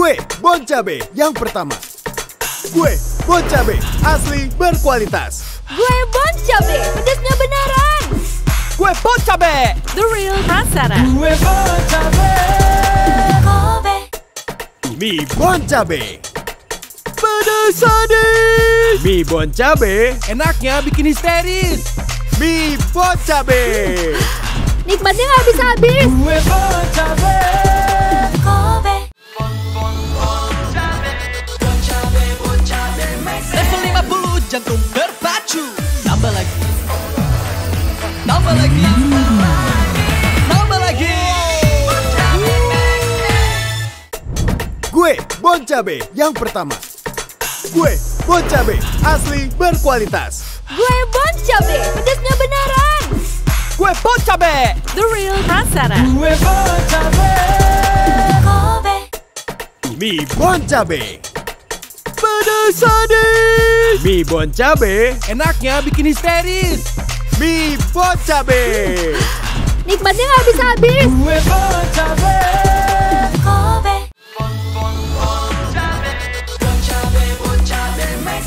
Gue Bon Cabe yang pertama. Gue Bon Cabe asli berkualitas. Gue Bon Cabe, pedasnya beneran. Gue Bon Cabe, The Real Rasara. gue Bon Cabe. Kobe. Mie Bon Cabe. Pedas sadis. Mie Bon Cabe. Enaknya bikin histeris. Mie Bon Cabe. Nikmatnya nggak habis-habis. Gue Bon Cabe. Kobe. Level 50 jantung berpacu. Nambah lagi. Nambah lagi. Nambah lagi. Gue Bon Cabe yang pertama. Gue Bon Cabe asli berkualitas. Gue Bon Cabe, pedasnya beneran. Gue Bon Cabe, The Real Rasara. gue Bon Cabe. Kobe. Mie Bon Cabe. Pedas sadis. Mie Bon Cabe. Enaknya bikin histeris. Mie Bon Cabe. Nikmatnya nggak habis-habis. Gue Bon Cabe. Kobe.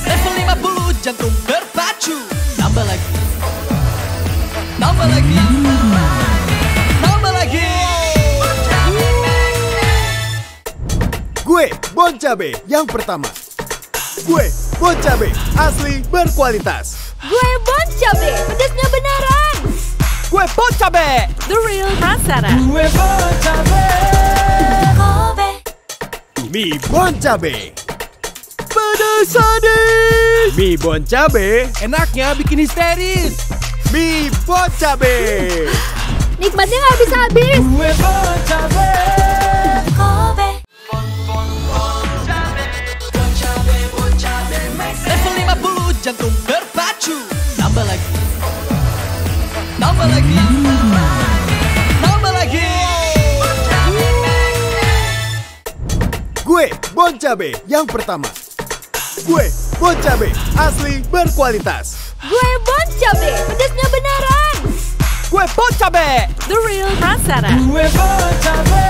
Level 50 jantung berpacu. Nambah lagi. Nambah lagi. Nambah lagi. Gue Bon Cabe yang pertama. Gue Bon Cabe asli berkualitas. Gue Bon Cabe, pedasnya beneran. Gue Bon Cabe, The Real Rasara. gue Bon Cabe. Kobe. Mie Bon Cabe. Pedas sadis. Mie Bon Cabe. Enaknya bikin histeris. Mie Bon Cabe. Nikmatnya nggak habis-habis. Gue Bon Cabe. Kobe. Level 50 jantung berpacu. Nambah lagi. Nambah lagi. Nambah lagi. Gue Bon Cabe yang pertama. Gue Bon Cabe asli berkualitas. Gue Bon Cabe, pedasnya beneran. Gue Bon Cabe, The Real Rasara. gue Bon Cabe.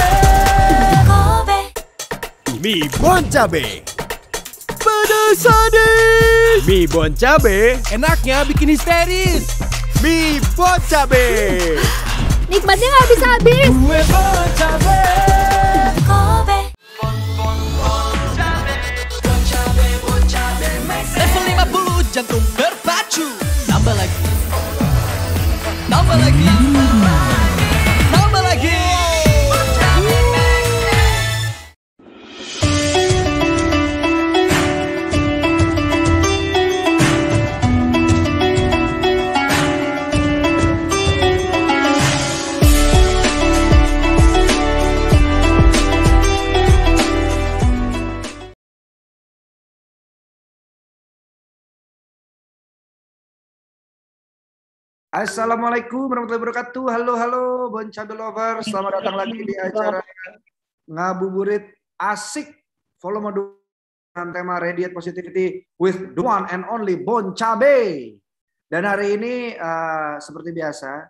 Kobe. Mie Bon Cabe. Pedas sadis. Mie Bon Cabe. Enaknya bikin histeris. Mie Bon Cabe. Nikmatnya nggak habis-habis. Gue Bon Cabe. Kobe. Level 50 jantung berpacu. Nambah lagi. Nambah lagi. Nambah lagi. Assalamualaikum warahmatullahi wabarakatuh. Halo Bon Cabe Lovers. Selamat datang lagi di acara Ngabuburit Asik volume 2 dengan tema Radiate Positivity with the one and only Bon Cabe. Dan hari ini seperti biasa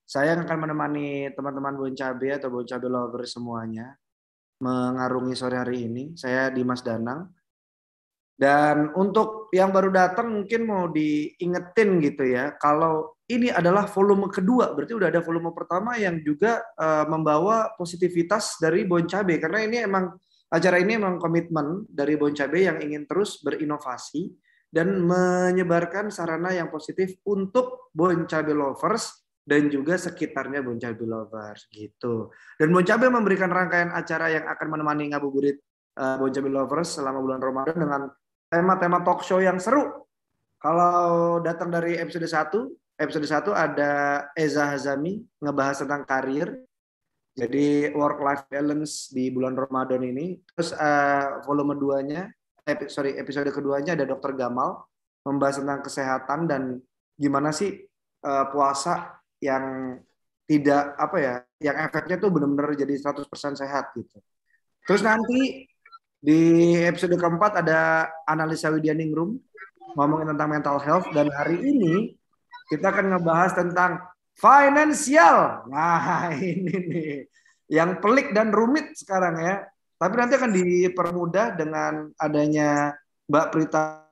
saya akan menemani teman-teman Bon Cabe atau Bon Cabe Lovers semuanya mengarungi sore hari ini. Saya Dimas Danang. Dan untuk yang baru datang mungkin mau diingetin gitu ya, kalau ini adalah volume kedua, berarti udah ada volume pertama yang juga membawa positivitas dari Bon Cabe. Karena ini emang acara ini emang komitmen dari Bon Cabe yang ingin terus berinovasi dan menyebarkan sarana yang positif untuk Bon Cabe Lovers dan juga sekitarnya Bon Cabe Lovers gitu. Dan Bon Cabe memberikan rangkaian acara yang akan menemani ngabuburit Bon Cabe Lovers selama bulan Ramadan dengan tema-tema talk show yang seru. Kalau datang dari episode 1 ada Eza Hazami ngebahas tentang karir. Jadi work-life balance di bulan Ramadan ini. Terus volume 2-nya, episode keduanya ada Dr. Gamal membahas tentang kesehatan dan gimana sih puasa yang tidak yang efeknya tuh benar-benar jadi 100% sehat gitu. Terus nanti di episode keempat ada Analisa Widyaningrum ngomongin tentang mental health, dan hari ini kita akan ngebahas tentang finansial. Nah, ini nih yang pelik dan rumit sekarang ya. Tapi nanti akan dipermudah dengan adanya Mbak Prita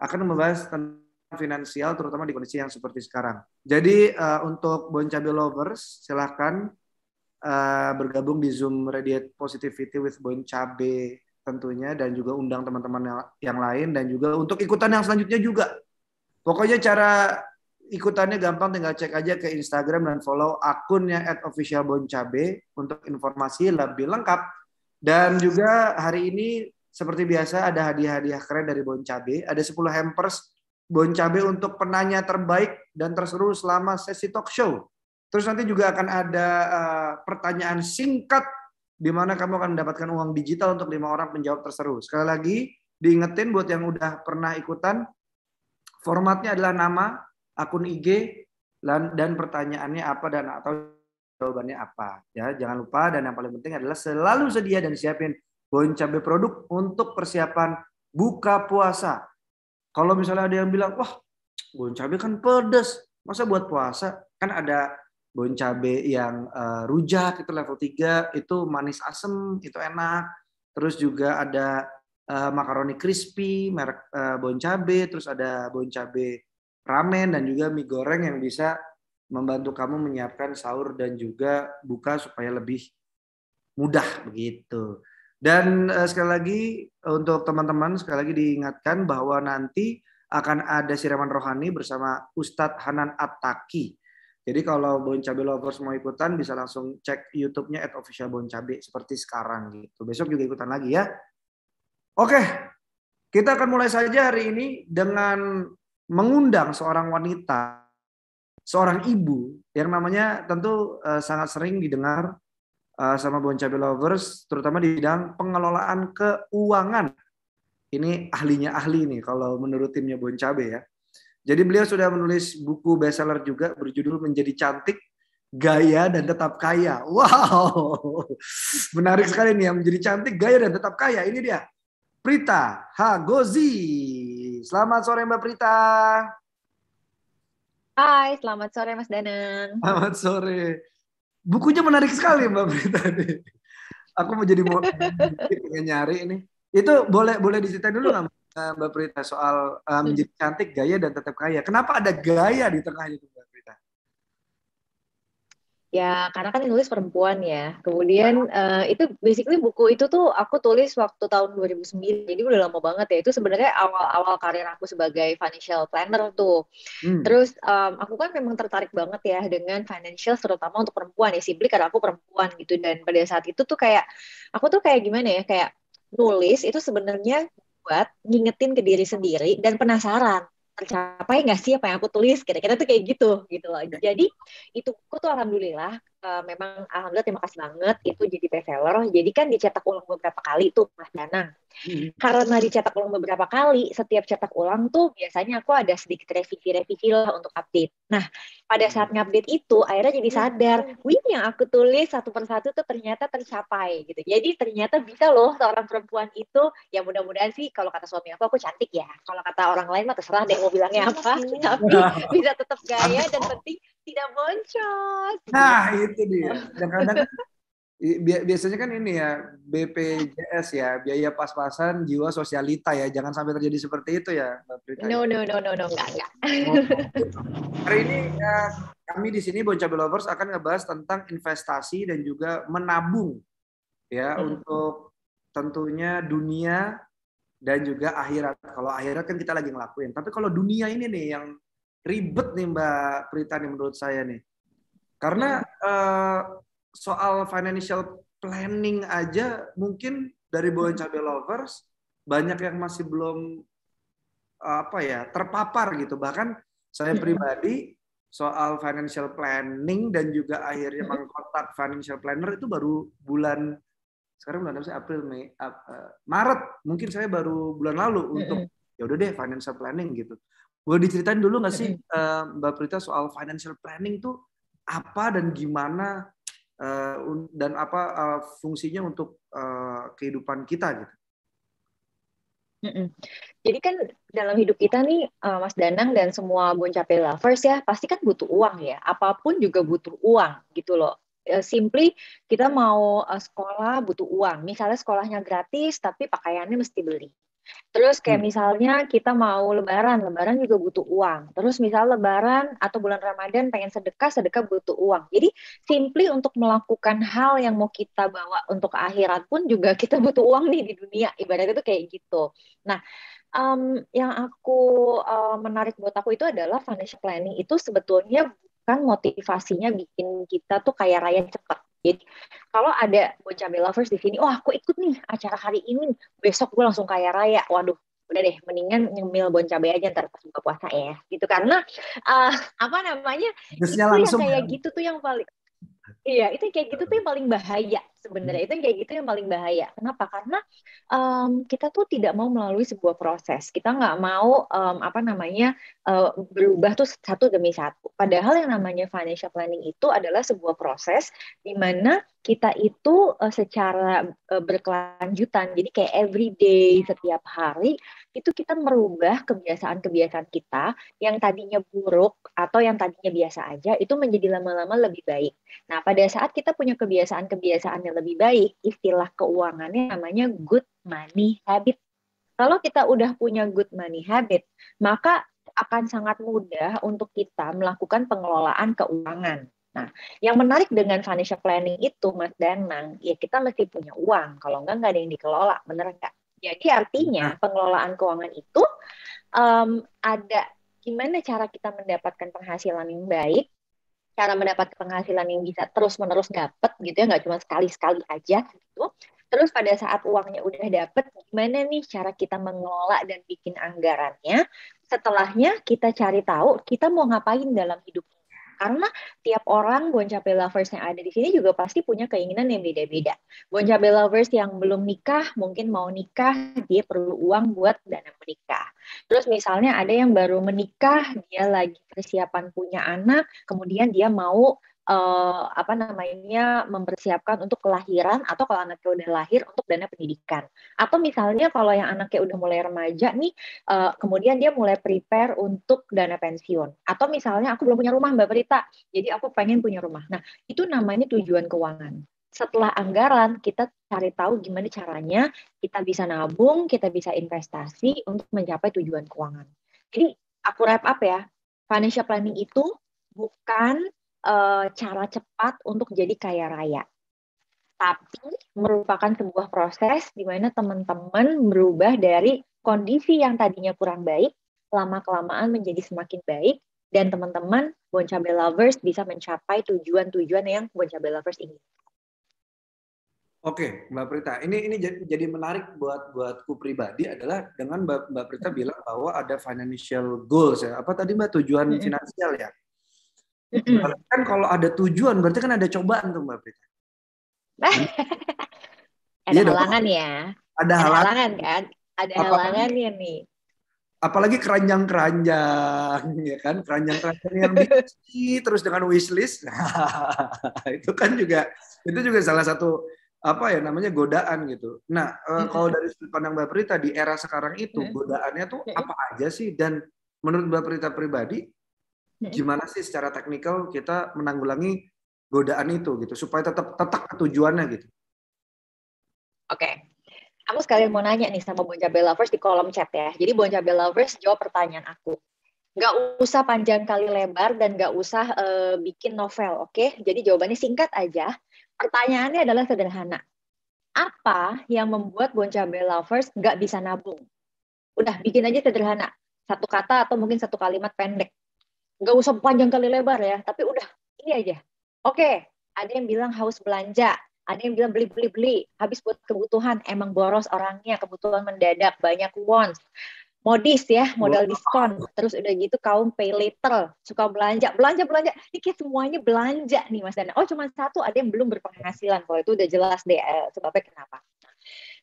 akan membahas tentang finansial terutama di kondisi yang seperti sekarang. Jadi untuk Bon Cabe Lovers silahkan bergabung di Zoom Radiate Positivity with Bon Cabe tentunya, dan juga undang teman-teman yang lain, dan juga untuk ikutan yang selanjutnya juga. Pokoknya cara ikutannya gampang, tinggal cek aja ke Instagram dan follow akunnya @officialboncabe untuk informasi lebih lengkap. Dan juga hari ini seperti biasa ada hadiah-hadiah keren dari Bon Cabe. Ada 10 hampers Bon Cabe untuk penanya terbaik dan terseru selama sesi talk show. Terus nanti juga akan ada pertanyaan singkat di mana kamu akan mendapatkan uang digital untuk 5 orang penjawab terseru. Sekali lagi diingetin buat yang udah pernah ikutan, formatnya adalah nama, akun IG, dan pertanyaannya apa dan atau jawabannya apa. Ya, jangan lupa, dan yang paling penting adalah selalu sedia dan siapin Bon Cabe produk untuk persiapan buka puasa. Kalau misalnya ada yang bilang, wah Bon Cabe kan pedas, masa buat puasa? Kan ada Bon Cabe yang rujak, itu level 3, itu manis asem, itu enak. Terus juga ada makaroni crispy, merek Bon Cabe, terus ada Bon Cabe ramen, dan juga mie goreng yang bisa membantu kamu menyiapkan sahur dan juga buka supaya lebih mudah begitu. Dan sekali lagi untuk teman-teman, sekali lagi diingatkan bahwa nanti akan ada siraman rohani bersama Ustadz Hanan Attaqi. Jadi kalau Bon Cabe Lovers mau ikutan bisa langsung cek YouTube-nya @officialboncabe seperti sekarang gitu. Besok juga ikutan lagi ya. Oke, kita akan mulai saja hari ini dengan mengundang seorang wanita, seorang ibu yang namanya tentu sangat sering didengar sama Bon Cabe Lovers, terutama di bidang pengelolaan keuangan. Ini ahlinya ahli nih kalau menurut timnya Bon Cabe ya. Jadi beliau sudah menulis buku bestseller juga berjudul Menjadi Cantik, Gaya dan Tetap Kaya. Wow, menarik sekali nih ya, menjadi cantik, gaya dan tetap kaya. Ini dia, Prita Hagozi. Selamat sore Mbak Prita. Hai, selamat sore Mas Danang. Selamat sore. Bukunya menarik sekali Mbak Prita. Aku mau pengen nyari ini. Itu boleh diceritain dulu nggak Mbak Prita soal menjadi cantik, gaya dan tetap kaya. Kenapa ada gaya di tengahnya itu Mbak Prita? Ya, karena kan yang nulis perempuan ya. Kemudian itu basically buku itu tuh aku tulis waktu tahun 2009. Jadi udah lama banget ya. Itu sebenarnya awal-awal karir aku sebagai financial planner tuh. Terus aku kan memang tertarik banget ya dengan financial, terutama untuk perempuan ya. Simply karena aku perempuan gitu. Dan pada saat itu tuh kayak aku tuh kayak gimana ya, kayak nulis itu sebenarnya buat ngingetin ke diri sendiri dan penasaran tercapai nggak sih apa yang aku tulis, kira-kira tuh kayak gitu loh. Jadi itu buku tuh alhamdulillah memang alhamdulillah terima kasih banget itu jadi bestseller. Jadi kan dicetak ulang beberapa kali tuh Mas Danang. Karena dicetak ulang beberapa kali, setiap cetak ulang tuh biasanya aku ada sedikit revisi lah untuk update. Nah, pada saat ngupdate itu akhirnya jadi sadar, wih yang aku tulis satu persatu tuh ternyata tercapai gitu. Jadi ternyata bisa loh seorang perempuan itu, ya mudah-mudahan sih kalau kata suami aku cantik ya. Kalau kata orang lain mah terserah deh mau bilangnya apa, tapi bisa tetap gaya dan penting tidak boncos. Nah, itu dia. Kadang-kadang biasanya kan ini ya, BPJS ya, biaya pas-pasan, jiwa sosialita ya. Jangan sampai terjadi seperti itu ya, Mbak Prita. No, enggak. Hari ini kami di sini Bon Cabe Lovers akan ngebahas tentang investasi dan juga menabung ya, untuk tentunya dunia dan juga akhirat. Kalau akhirat kan kita lagi ngelakuin. Tapi kalau dunia ini nih yang ribet nih Mbak Prita nih menurut saya nih. Karena soal financial planning aja mungkin dari Bon Cabe Lovers banyak yang masih belum terpapar gitu. Bahkan saya pribadi soal financial planning dan juga akhirnya mengkontak financial planner itu baru bulan apa sih, April, Mei, Maret mungkin saya baru bulan lalu untuk ya udah deh financial planning gitu. Boleh diceritain dulu nggak sih Mbak Prita soal financial planning tuh apa dan gimana dan apa fungsinya untuk kehidupan kita gitu. Jadi kan dalam hidup kita nih Mas Danang dan semua Bon Cabe Lovers ya pasti kan butuh uang ya, apapun juga butuh uang gitu loh. simply kita mau sekolah butuh uang. Misalnya sekolahnya gratis tapi pakaiannya mesti beli. Terus kayak misalnya kita mau lebaran juga butuh uang. Terus misal lebaran atau bulan Ramadan pengen sedekah butuh uang. Jadi simply untuk melakukan hal yang mau kita bawa untuk ke akhirat pun juga kita butuh uang nih di dunia. Ibaratnya itu kayak gitu. Nah, yang menarik buat aku itu adalah financial planning itu sebetulnya bukan motivasinya bikin kita tuh kaya raya cepat. Jadi kalau ada Boncabe lovers di sini, oh aku ikut nih acara hari ini, besok gue langsung kaya raya. Waduh, udah deh, mendingan nyemil Boncabe aja ntar pas buka puasa ya, gitu. Karena apa namanya, Terusnya itu yang langsung kayak ya. gitu tuh yang paling, iya itu kayak gitu tuh yang paling bahaya sebenarnya. Itu yang kayak gitu yang paling bahaya. Kenapa? Karena kita tuh tidak mau melalui sebuah proses. Kita nggak mau berubah tuh satu demi satu. Padahal yang namanya financial planning itu adalah sebuah proses di mana kita itu secara berkelanjutan. Jadi kayak everyday, setiap hari itu kita merubah kebiasaan-kebiasaan kita yang tadinya buruk atau yang tadinya biasa aja itu menjadi lama-lama lebih baik. Nah, pada saat kita punya kebiasaan-kebiasaan yang lebih baik, istilah keuangannya namanya good money habit. Kalau kita udah punya good money habit, maka akan sangat mudah untuk kita melakukan pengelolaan keuangan. Nah, yang menarik dengan financial planning itu, Mas Danang, ya kita mesti punya uang. Kalau nggak ada yang dikelola, bener nggak? Jadi artinya pengelolaan keuangan itu ada gimana cara kita mendapatkan penghasilan yang baik, cara mendapat penghasilan yang bisa terus-menerus dapat gitu ya, nggak cuma sekali-sekali aja gitu. Terus pada saat uangnya udah dapat, gimana nih cara kita mengelola dan bikin anggarannya. Setelahnya kita cari tahu kita mau ngapain dalam hidup. Karena tiap orang Boncabe lovers yang ada di sini juga pasti punya keinginan yang beda-beda. Boncabe lovers yang belum nikah, mungkin mau nikah, dia perlu uang buat dana menikah. Terus misalnya ada yang baru menikah, dia lagi persiapan punya anak, kemudian dia mau mempersiapkan untuk kelahiran atau kalau anaknya udah lahir untuk dana pendidikan. Atau misalnya kalau yang anaknya udah mulai remaja nih, kemudian dia mulai prepare untuk dana pensiun. Atau misalnya aku belum punya rumah Mbak Prita, jadi aku pengen punya rumah. Nah, itu namanya tujuan keuangan. Setelah anggaran, kita cari tahu gimana caranya kita bisa nabung, kita bisa investasi untuk mencapai tujuan keuangan. Jadi, aku wrap up ya, financial planning itu bukan cara cepat untuk jadi kaya raya. Tapi merupakan sebuah proses di mana teman-teman berubah dari kondisi yang tadinya kurang baik, lama-kelamaan menjadi semakin baik, dan teman-teman Boncabe lovers bisa mencapai tujuan-tujuan yang Boncabe lovers ingin. Oke, Mbak Prita, ini jadi menarik buatku pribadi adalah dengan Mbak Prita bilang bahwa ada financial goals ya. Apa tadi Mbak, tujuan finansial ya? Berarti kan kalau ada tujuan, berarti kan ada cobaan tuh Mbak Prita. Ada halangan ya. Ada halangan kan? Ada halangannya nih. Apalagi keranjang-keranjang, ya kan? Keranjang-keranjang yang diisi terus dengan wishlist. Itu kan juga salah satu godaan gitu. Nah, kalau dari sudut pandang Mbak Prita di era sekarang itu godaannya tuh apa aja sih? Dan menurut Mbak Prita pribadi, gimana sih secara teknikal kita menanggulangi godaan itu gitu supaya tetap ke tujuannya gitu? Oke. Aku sekalian mau nanya nih sama Boncabe lovers di kolom chat ya. Jadi Boncabe lovers jawab pertanyaan aku. Nggak usah panjang kali lebar dan nggak usah bikin novel, oke? Jadi jawabannya singkat aja. Pertanyaannya adalah sederhana. Apa yang membuat Boncabe lovers nggak bisa nabung? Udah, bikin aja sederhana. Satu kata atau mungkin satu kalimat pendek. Nggak usah panjang kali lebar ya, tapi udah, ini aja. Oke, ada yang bilang haus belanja. Ada yang bilang beli, habis buat kebutuhan. Emang boros orangnya, kebutuhan mendadak, banyak wants. Modis ya, modal diskon. Terus udah gitu kaum pay later, suka belanja. Ini kayak semuanya belanja nih Mas Dana. Oh cuma satu, ada yang belum berpenghasilan. Kalau itu udah jelas deh sebabnya kenapa.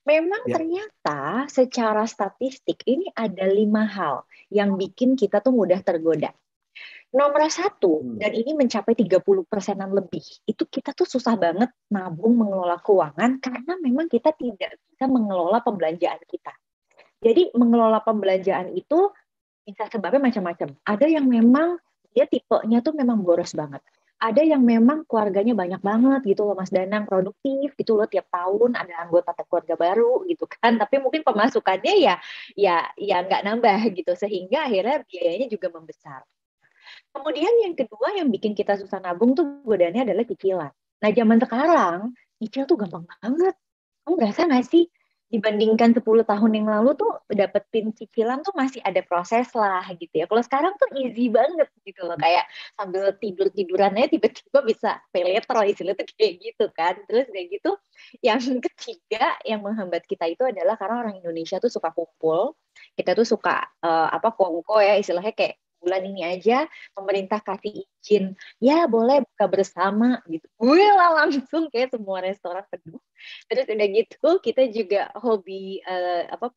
Memang ternyata secara statistik ini ada 5 hal yang bikin kita tuh mudah tergoda. Nomor 1, dan ini mencapai 30%-an lebih, itu kita tuh susah banget nabung mengelola keuangan karena memang kita tidak bisa mengelola pembelanjaan kita. Jadi mengelola pembelanjaan itu bisa sebabnya macam-macam. Ada yang memang dia tipenya tuh memang boros banget. ada yang memang keluarganya banyak banget gitu loh Mas Danang, produktif gitu loh, tiap tahun ada anggota keluarga baru gitu kan, tapi mungkin pemasukannya ya nggak nambah gitu, sehingga akhirnya biayanya juga membesar. Kemudian yang kedua yang bikin kita susah nabung tuh godaannya adalah cicilan. Nah, zaman sekarang cicil tuh gampang banget. Kamu ngerasa nggak sih? Dibandingkan 10 tahun yang lalu tuh dapetin cicilan tuh masih ada proses lah gitu ya. Kalau sekarang tuh easy banget gitu loh. Kayak sambil tidur-tidurannya tiba-tiba bisa pay later istilah tuh kayak gitu kan. Terus kayak gitu. Yang ketiga yang menghambat kita itu adalah karena orang Indonesia tuh suka kumpul. Kita tuh suka kongko ya istilahnya, kayak bulan ini aja pemerintah kasih izin ya boleh buka bersama gitu. Gue lah langsung kayak semua restoran penuh. Terus udah gitu kita juga hobi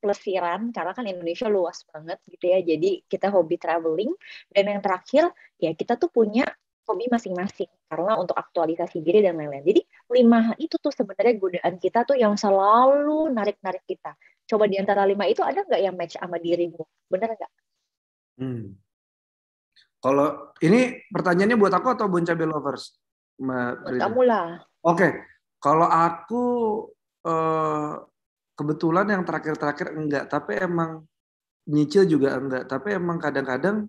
pelesiran karena kan Indonesia luas banget gitu ya. Jadi kita hobi traveling, dan yang terakhir ya kita tuh punya hobi masing-masing karena untuk aktualisasi diri dan lain-lain. Jadi 5 itu tuh sebenarnya godaan kita tuh yang selalu narik-narik kita. Coba di antara 5 itu ada nggak yang match sama dirimu? Bener nggak? Kalau ini pertanyaannya buat aku atau Bon Cabe Lovers? Buat kamu lah. Oke. Kalau aku kebetulan yang terakhir-terakhir enggak, tapi emang nyicil juga enggak. Tapi emang kadang-kadang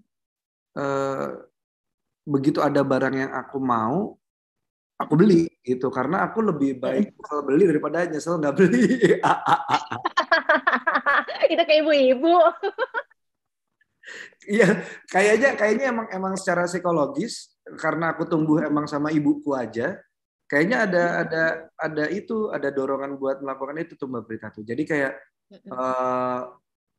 begitu ada barang yang aku mau, aku beli gitu. Karena aku lebih baik kalau beli daripada nyesel nggak beli. Kita kayak ibu-ibu. Iya, kayaknya emang secara psikologis karena aku tumbuh emang sama ibuku aja. Kayaknya ada dorongan buat melakukan itu tuh Mbak Prita tuh. Jadi kayak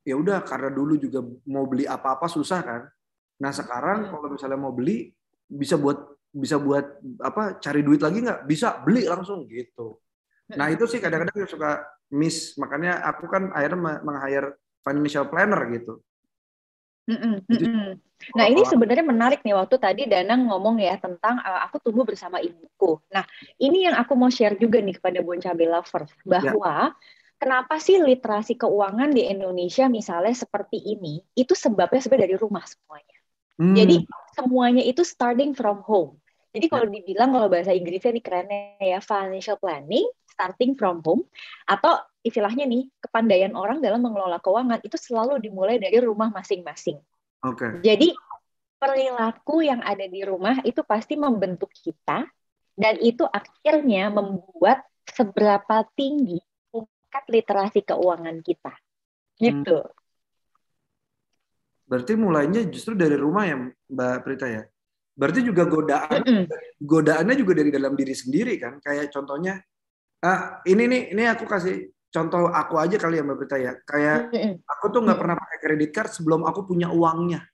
ya udah, karena dulu juga mau beli apa-apa susah kan. Nah, sekarang kalau misalnya mau beli bisa buat apa, cari duit lagi nggak? Bisa, beli langsung gitu. Nah, itu sih kadang-kadang suka miss. Makanya aku kan akhirnya meng-hire financial planner gitu. Nah, ini sebenarnya menarik nih, waktu tadi Danang ngomong ya tentang aku tumbuh bersama ibuku. Nah, ini yang aku mau share juga nih kepada Bon Cabe Lovers, bahwa kenapa sih literasi keuangan di Indonesia misalnya seperti ini, itu sebabnya sebenarnya dari rumah semuanya. Jadi semuanya itu starting from home. Jadi kalau dibilang, kalau bahasa Inggrisnya nih kerennya ya, financial planning starting from home, atau istilahnya nih, kepandaian orang dalam mengelola keuangan itu selalu dimulai dari rumah masing-masing. Jadi perilaku yang ada di rumah itu pasti membentuk kita, dan itu akhirnya membuat seberapa tinggi tingkat literasi keuangan kita. Gitu. Berarti mulainya justru dari rumah ya Mbak Prita ya? Berarti juga godaannya juga dari dalam diri sendiri kan? Kayak contohnya, ini aku kasih contoh aku aja kali ya Mbak Prita ya. Kayak aku tuh nggak pernah pakai kredit card sebelum aku punya uangnya.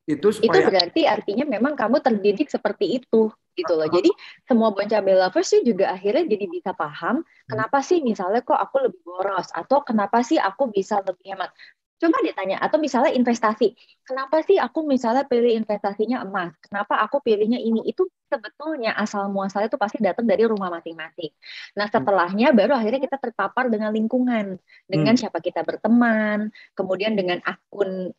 Itu berarti artinya memang kamu terdidik seperti itu gitu loh. Jadi semua Bon Cabe Lovers sih juga akhirnya jadi bisa paham kenapa sih misalnya kok aku lebih boros, atau kenapa sih aku bisa lebih hemat. Coba ditanya, atau misalnya investasi, kenapa sih aku misalnya pilih investasinya emas, kenapa aku pilihnya ini, itu sebetulnya asal muasalnya itu pasti datang dari rumah masing-masing. Nah, setelahnya baru akhirnya kita terpapar dengan lingkungan, dengan siapa kita berteman, kemudian dengan akun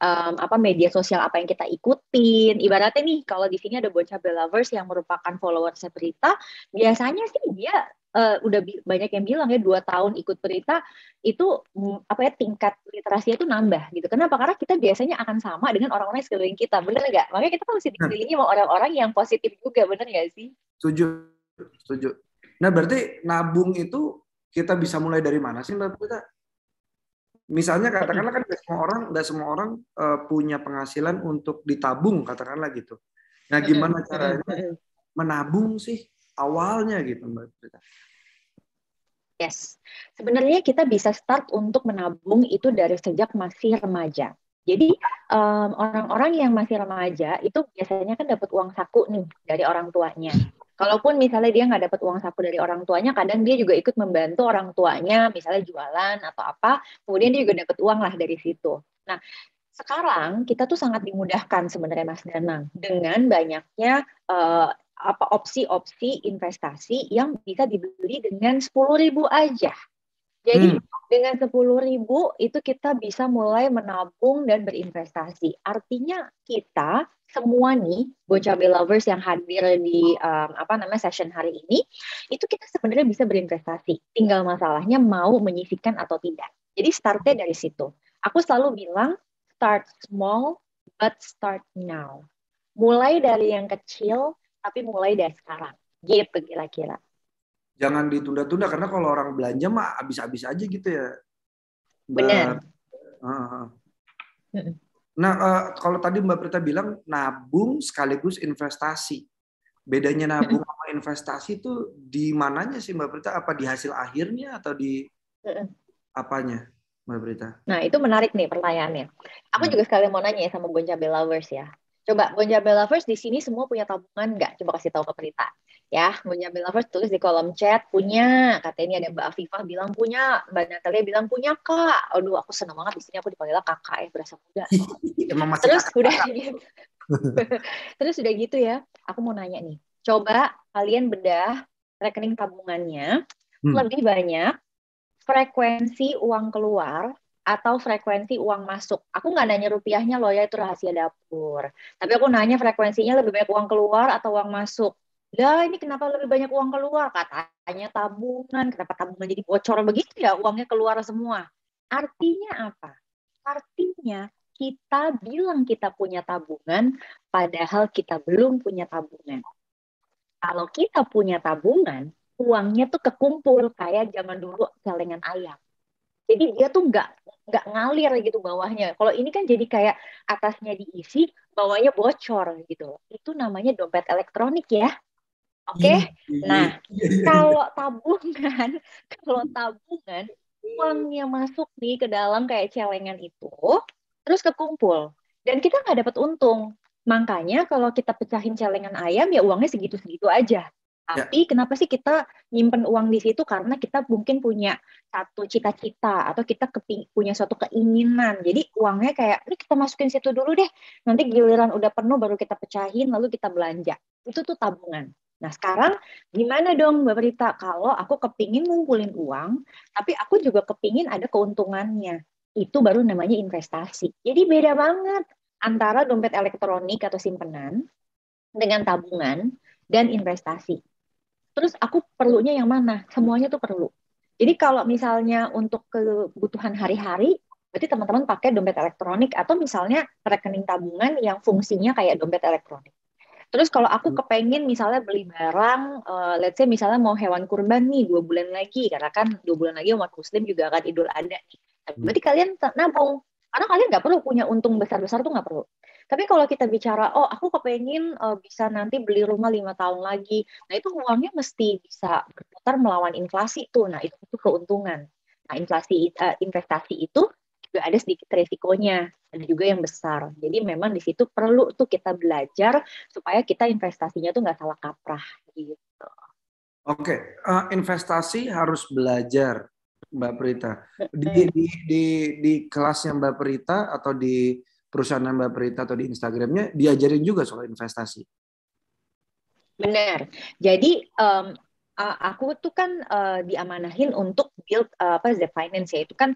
media sosial apa yang kita ikutin. Ibaratnya nih, kalau di sini ada Bon Cabe Lovers yang merupakan followers Prita, biasanya sih dia udah banyak yang bilang ya 2 tahun ikut Prita itu tingkat literasinya itu nambah gitu. Kenapa? Karena kita biasanya akan sama dengan orang-orang di sekeliling kita, bener nggak? Makanya kita mesti dikelilingi sama orang-orang yang positif juga, bener nggak sih? Setuju. Nah, berarti nabung itu kita bisa mulai dari mana sih Mbak Prita? Misalnya katakanlah kan nggak semua orang punya penghasilan untuk ditabung, katakanlah gitu. Nah, gimana caranya menabung sih awalnya gitu Mbak Prita? Yes, sebenarnya kita bisa start untuk menabung itu dari sejak masih remaja. Jadi orang-orang yang masih remaja itu biasanya kan dapat uang saku nih dari orang tuanya. Kalaupun misalnya dia nggak dapat uang saku dari orang tuanya, kadang dia juga ikut membantu orang tuanya, misalnya jualan atau apa, kemudian dia juga dapat uang lah dari situ. Nah, sekarang kita tuh sangat dimudahkan sebenarnya Mas Danang dengan banyaknya opsi-opsi investasi yang bisa dibeli dengan 10.000 aja. Jadi dengan 10.000 itu kita bisa mulai menabung dan berinvestasi. Artinya kita semua nih Boncabe lovers yang hadir di session hari ini, itu kita sebenarnya bisa berinvestasi. Tinggal masalahnya mau menyisihkan atau tidak. Jadi startnya dari situ. Aku selalu bilang start small but start now. Mulai dari yang kecil tapi mulai dari sekarang. Gitu kira-kira. Jangan ditunda-tunda karena kalau orang belanja mah habis-habis aja gitu ya. Benar. Nah, kalau tadi Mbak Prita bilang nabung sekaligus investasi. Bedanya nabung sama investasi itu di mananya sih Mbak Prita? Apa di hasil akhirnya atau di apanya Mbak Prita? Nah, itu menarik nih pertanyaannya. Aku juga sekalian mau nanya sama Boncabe lovers ya. Coba Boncabe lovers di sini semua punya tabungan nggak? Coba kasih tahu ke Prita. Ya, Boncabe lovers tulis di kolom chat punya. Katanya ada Mbak Afifah bilang punya, Mbak Natalia bilang punya Kak. Aduh, aku senang banget di sini aku dipanggil kakak ya, berasa muda. Emang masih Terus kakak. udah gitu. Terus udah gitu ya, aku mau nanya nih. Coba kalian bedah rekening tabungannya lebih banyak frekuensi uang keluar atau frekuensi uang masuk. Aku nggak nanya rupiahnya loh ya, itu rahasia dapur. Tapi aku nanya frekuensinya lebih banyak uang keluar atau uang masuk. Lah ini kenapa lebih banyak uang keluar? Katanya tabungan. Kenapa tabungan jadi bocor begitu ya? Uangnya keluar semua. Artinya apa? Artinya kita bilang kita punya tabungan, padahal kita belum punya tabungan. Kalau kita punya tabungan, uangnya tuh kekumpul kayak zaman dulu celengan ayam. Jadi dia tuh nggak ngalir gitu bawahnya. Kalau ini kan jadi kayak atasnya diisi, bawahnya bocor gitu. Itu namanya dompet elektronik ya. Oke? Nah, kalau tabungan, uangnya masuk nih ke dalam kayak celengan itu, terus kekumpul. Dan kita nggak dapat untung. Makanya kalau kita pecahin celengan ayam, ya uangnya segitu-segitu aja. Tapi kenapa sih kita nyimpen uang di situ? Karena kita mungkin punya satu cita-cita atau kita punya suatu keinginan. Jadi uangnya kayak, ini kita masukin situ dulu deh. Nanti giliran udah penuh baru kita pecahin, lalu kita belanja. Itu tuh tabungan. Nah sekarang gimana dong Mbak Prita? Kalau aku kepingin ngumpulin uang, tapi aku juga kepingin ada keuntungannya. Itu baru namanya investasi. Jadi beda banget antara dompet elektronik atau simpenan dengan tabungan dan investasi. Terus aku perlunya yang mana? Semuanya tuh perlu. Jadi kalau misalnya untuk kebutuhan hari-hari, berarti teman-teman pakai dompet elektronik atau misalnya rekening tabungan yang fungsinya kayak dompet elektronik. Terus kalau aku kepengen misalnya beli barang, let's say misalnya mau hewan kurban nih 2 bulan lagi, karena kan 2 bulan lagi umat muslim juga akan Idul Adha nih. Berarti kalian nabung, karena kalian nggak perlu punya untung besar-besar tuh nggak perlu. Tapi kalau kita bicara, oh aku kepengen bisa nanti beli rumah 5 tahun lagi, nah itu uangnya mesti bisa berputar melawan inflasi tuh, nah itu keuntungan. Nah investasi itu juga ada sedikit resikonya, ada juga yang besar. Jadi memang di situ perlu tuh kita belajar supaya kita investasinya tuh nggak salah kaprah gitu. Oke, investasi harus belajar, Mbak Prita. Di kelasnya Mbak Prita atau di perusahaan Mbak Prita atau di Instagramnya diajarin juga soal investasi. Benar. Jadi aku tuh kan diamanahin untuk build The Finance ya, itu kan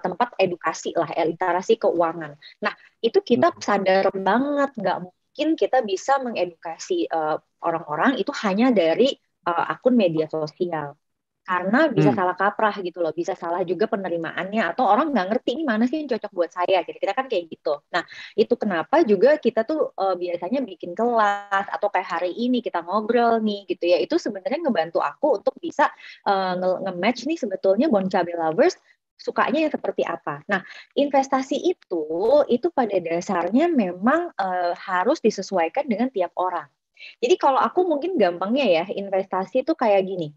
tempat edukasi lah, literasi keuangan. Nah itu kita sadar banget nggak mungkin kita bisa mengedukasi orang-orang itu hanya dari akun media sosial. Karena bisa salah kaprah gitu loh, bisa salah juga penerimaannya, atau orang nggak ngerti ini mana sih yang cocok buat saya, kira-kira kan kayak gitu. Nah, itu kenapa juga kita tuh biasanya bikin kelas, atau kayak hari ini kita ngobrol nih gitu ya, itu sebenarnya ngebantu aku untuk bisa nge-match nih sebetulnya Boncabe lovers sukanya yang seperti apa. Nah, investasi itu pada dasarnya memang harus disesuaikan dengan tiap orang. Jadi kalau aku mungkin gampangnya ya, investasi itu kayak gini.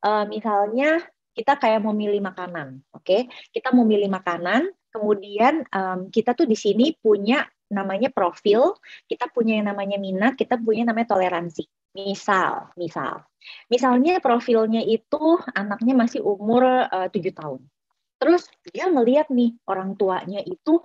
Misalnya kita kayak mau milih makanan, oke? Kita mau milih makanan, kemudian kita tuh di sini punya namanya profil, kita punya yang namanya minat, kita punya namanya toleransi. Misalnya profilnya itu anaknya masih umur 7 tahun. Terus dia melihat nih orang tuanya itu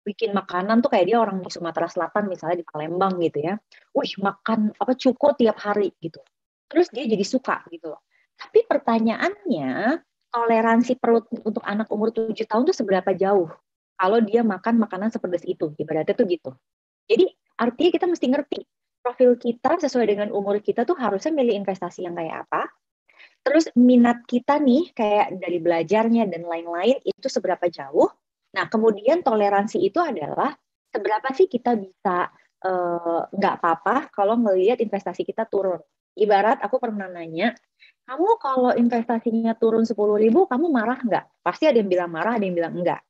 bikin makanan tuh kayak dia orang di Sumatera Selatan misalnya di Palembang gitu ya. Makan cuko tiap hari gitu. Terus dia jadi suka gitu loh. Tapi pertanyaannya, toleransi perut untuk anak umur 7 tahun tuh seberapa jauh kalau dia makan makanan sepedas itu, ibaratnya tuh gitu. Jadi artinya kita mesti ngerti profil kita sesuai dengan umur kita tuh harusnya milih investasi yang kayak apa. Terus minat kita nih kayak dari belajarnya dan lain-lain itu seberapa jauh. Nah kemudian toleransi itu adalah seberapa sih kita bisa nggak apa-apa kalau ngelihat investasi kita turun. Ibarat aku pernah nanya, kamu kalau investasinya turun 10.000, kamu marah nggak? Pasti ada yang bilang marah, ada yang bilang enggak.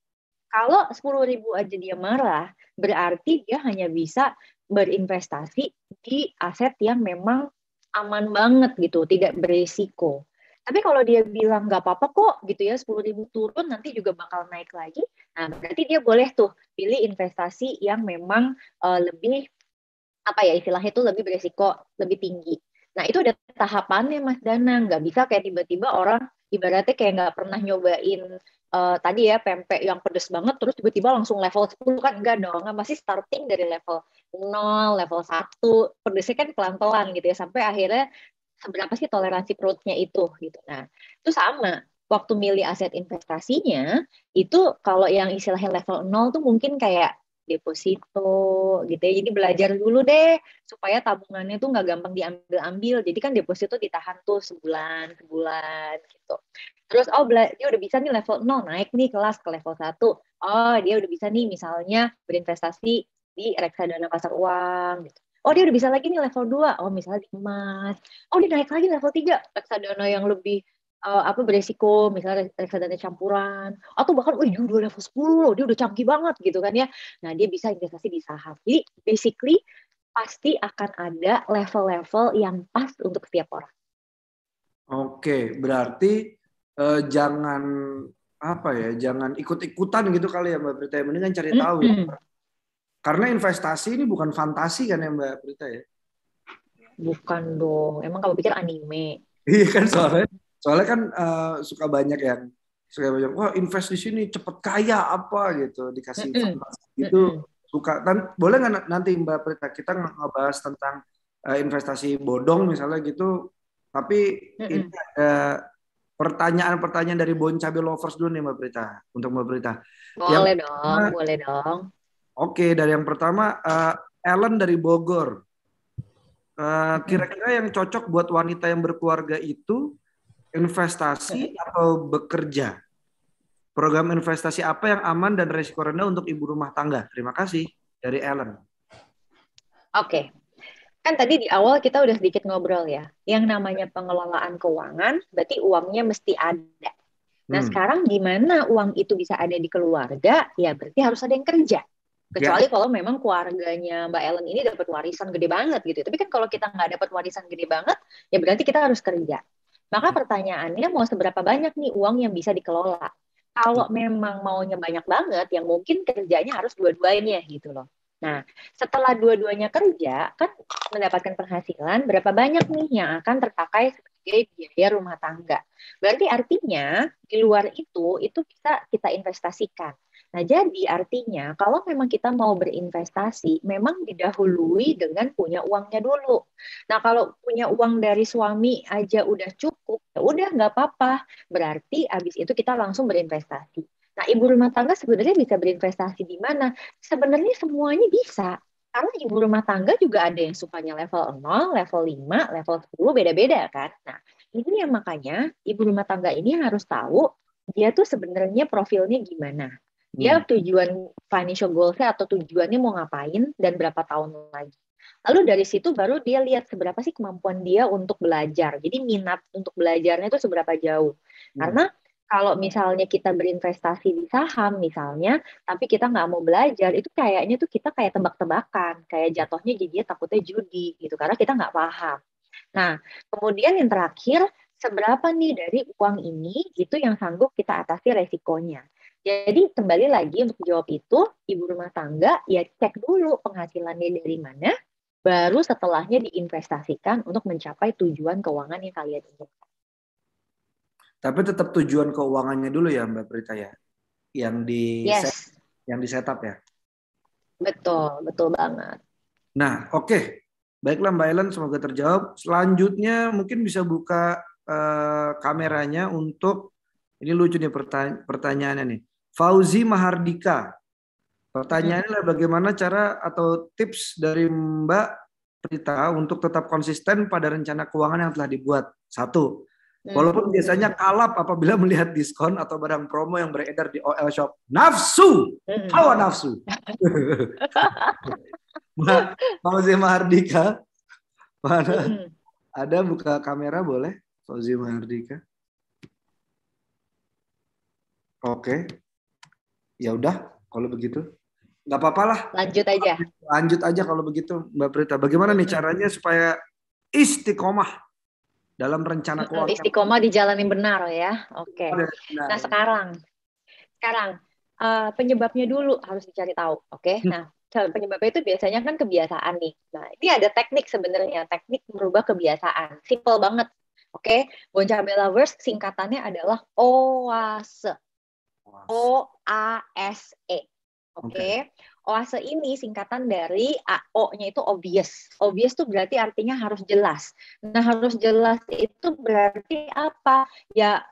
Kalau 10.000 aja dia marah, berarti dia hanya bisa berinvestasi di aset yang memang aman banget gitu, tidak berisiko. Tapi kalau dia bilang nggak apa-apa kok gitu ya, 10.000 turun nanti juga bakal naik lagi. Nah, berarti dia boleh tuh pilih investasi yang memang lebih apa ya istilahnya itu lebih berisiko lebih tinggi. Nah itu ada tahapannya Mas Dana, nggak bisa kayak tiba-tiba orang ibaratnya kayak nggak pernah nyobain tadi ya pempek yang pedes banget terus tiba-tiba langsung level 10 kan enggak dong, masih starting dari level 0, level 1, pedesnya kan pelan-pelan gitu ya sampai akhirnya seberapa sih toleransi perutnya itu gitu. Nah itu sama, waktu milih aset investasinya itu kalau yang istilahnya level 0 tuh mungkin kayak deposito gitu ya. Jadi belajar dulu deh supaya tabungannya tuh nggak gampang diambil-ambil. Jadi kan deposito ditahan tuh sebulan gitu. Terus dia udah bisa nih level 0 naik nih kelas ke level 1. Oh, dia udah bisa nih misalnya berinvestasi di reksadana pasar uang gitu. Oh, dia udah bisa lagi nih level 2. Oh, misalnya di emas. Oh, dia naik lagi level 3 reksadana yang lebih beresiko, misalnya reksadana campuran, atau bahkan, dia udah level 10 loh, dia udah canggih banget gitu kan ya. Nah, dia bisa investasi di saham. Jadi, basically, pasti akan ada level-level yang pas untuk setiap orang. Oke, berarti jangan jangan ikut-ikutan gitu kali ya Mbak Prita. Mendingan cari tahu ya. Karena investasi ini bukan fantasi kan ya Mbak Prita ya? Bukan dong, emang kamu pikir anime? Iya kan soalnya kan suka banyak wah invest di sini cepet kaya apa gitu dikasih fantasi gitu suka. Dan boleh nggak nanti Mbak Prita kita ngebahas tentang investasi bodong misalnya gitu, tapi ini ada pertanyaan-pertanyaan dari Bon Cabe Lovers dulu nih Mbak Prita, untuk Mbak Prita. Boleh dong. Oke, dari yang pertama Ellen dari Bogor. Kira-kira yang cocok buat wanita yang berkeluarga itu investasi atau bekerja? Program investasi apa yang aman dan risiko rendah untuk ibu rumah tangga? Terima kasih dari Ellen. Oke. Kan tadi di awal kita udah sedikit ngobrol ya. Yang namanya pengelolaan keuangan berarti uangnya mesti ada. Nah, sekarang gimana uang itu bisa ada di keluarga? Ya berarti harus ada yang kerja. Kecuali kalau memang keluarganya Mbak Ellen ini dapat warisan gede banget gitu. Tapi kan kalau kita nggak dapat warisan gede banget, ya berarti kita harus kerja. Maka pertanyaannya mau seberapa banyak nih uang yang bisa dikelola? Kalau memang maunya banyak banget, yang mungkin kerjanya harus dua-duanya gitu loh. Nah, setelah dua-duanya kerja, kan mendapatkan penghasilan, berapa banyak nih yang akan terpakai sebagai biaya rumah tangga. Berarti artinya di luar itu bisa kita investasikan. Nah, jadi artinya kalau memang kita mau berinvestasi, memang didahului dengan punya uangnya dulu. Nah, kalau punya uang dari suami aja udah cukup, ya udah nggak apa-apa. Berarti abis itu kita langsung berinvestasi. Nah, ibu rumah tangga sebenarnya bisa berinvestasi di mana? Sebenarnya semuanya bisa. Karena ibu rumah tangga juga ada yang sukanya level 0, level 5, level 10, beda-beda kan. Nah, ini yang makanya ibu rumah tangga ini harus tahu dia tuh sebenarnya profilnya gimana. Dia tujuan financial goals-nya atau tujuannya mau ngapain dan berapa tahun lagi. Lalu dari situ baru dia lihat seberapa sih kemampuan dia untuk belajar. Jadi minat untuk belajarnya itu seberapa jauh. Karena kalau misalnya kita berinvestasi di saham misalnya, tapi kita nggak mau belajar, itu kayaknya tuh kita kayak tebak-tebakan. Kayak jatuhnya jadinya takutnya judi gitu. Karena kita nggak paham. Nah, kemudian yang terakhir, seberapa nih dari uang ini itu yang sanggup kita atasi resikonya. Jadi kembali lagi untuk jawab itu, ibu rumah tangga ya cek dulu penghasilannya dari mana, baru setelahnya diinvestasikan untuk mencapai tujuan keuangan yang kalian inginkan. Tapi tetap tujuan keuangannya dulu ya Mbak Prita ya, yang di setup ya. Betul banget. Nah, oke. Baiklah Mbak Ellen, semoga terjawab. Selanjutnya mungkin bisa buka kameranya untuk Ini lucu nih pertanyaannya nih. Fauzi Mahardika. Pertanyaannya adalah bagaimana cara atau tips dari Mbak Prita untuk tetap konsisten pada rencana keuangan yang telah dibuat. 1. Walaupun biasanya kalap apabila melihat diskon atau barang promo yang beredar di OL Shop. Nafsu! Hawa nafsu! Mbak Fauzi Mahardika. Mana? Ada buka kamera boleh? Fauzi Mahardika. Oke. Ya udah kalau begitu. Nggak apa-apa lah. Lanjut aja. Lanjut aja kalau begitu Mbak Prita. Bagaimana nih caranya supaya istiqomah dalam rencana keuangan? Istiqomah dijalanin benar ya. Oke. Nah sekarang penyebabnya dulu harus dicari tahu. Oke. Nah penyebabnya itu biasanya kan kebiasaan nih. Nah ini ada teknik sebenarnya. Teknik merubah kebiasaan. Simple banget. Oke. Boncabe Lovers singkatannya adalah OASE. OASE. Oke. OASE ini singkatan dari O-nya itu obvious. Obvious itu berarti artinya harus jelas. Nah, harus jelas itu berarti apa? Ya,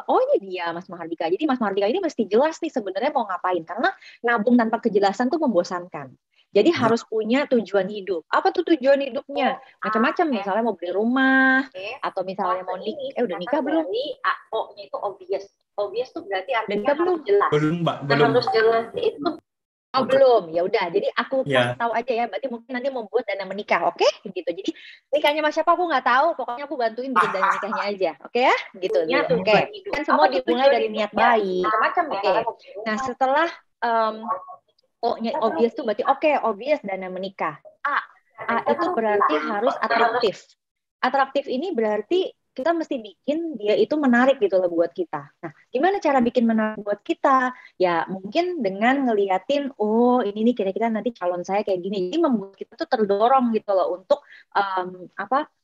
ini dia Mas Mahardika. Jadi Mas Mahardika ini mesti jelas nih sebenarnya mau ngapain. Karena nabung tanpa kejelasan tuh membosankan. Jadi harus punya tujuan hidup. Apa tuh tujuan hidupnya? Macam-macam. Misalnya mau beli rumah, atau misalnya mau nikah. Udah nikah belum? O-nya itu obvious. Obvious tuh berarti artinya belum jelas. Belum, Mbak. Belum. Nah, harus jelas itu. Oh belum, ya udah. Jadi aku kasih tahu aja ya. Berarti mungkin nanti mau buat dana menikah, oke? Gitu. Jadi nikahnya mas siapa aku nggak tahu. Pokoknya aku bantuin bikin dana nikahnya aja, oke ya? Gitu. Oke. Kan semua dimulai dari niat baik. Oke. Nah setelah O-nya obvious tuh berarti oke, obvious dana menikah. A itu berarti harus atraktif. Atraktif ini berarti kita mesti bikin dia itu menarik gitu loh buat kita. Nah, gimana cara bikin menarik buat kita? Ya, mungkin dengan ngeliatin, oh ini nih kira-kira nanti calon saya kayak gini. Jadi membuat kita tuh terdorong gitu loh untuk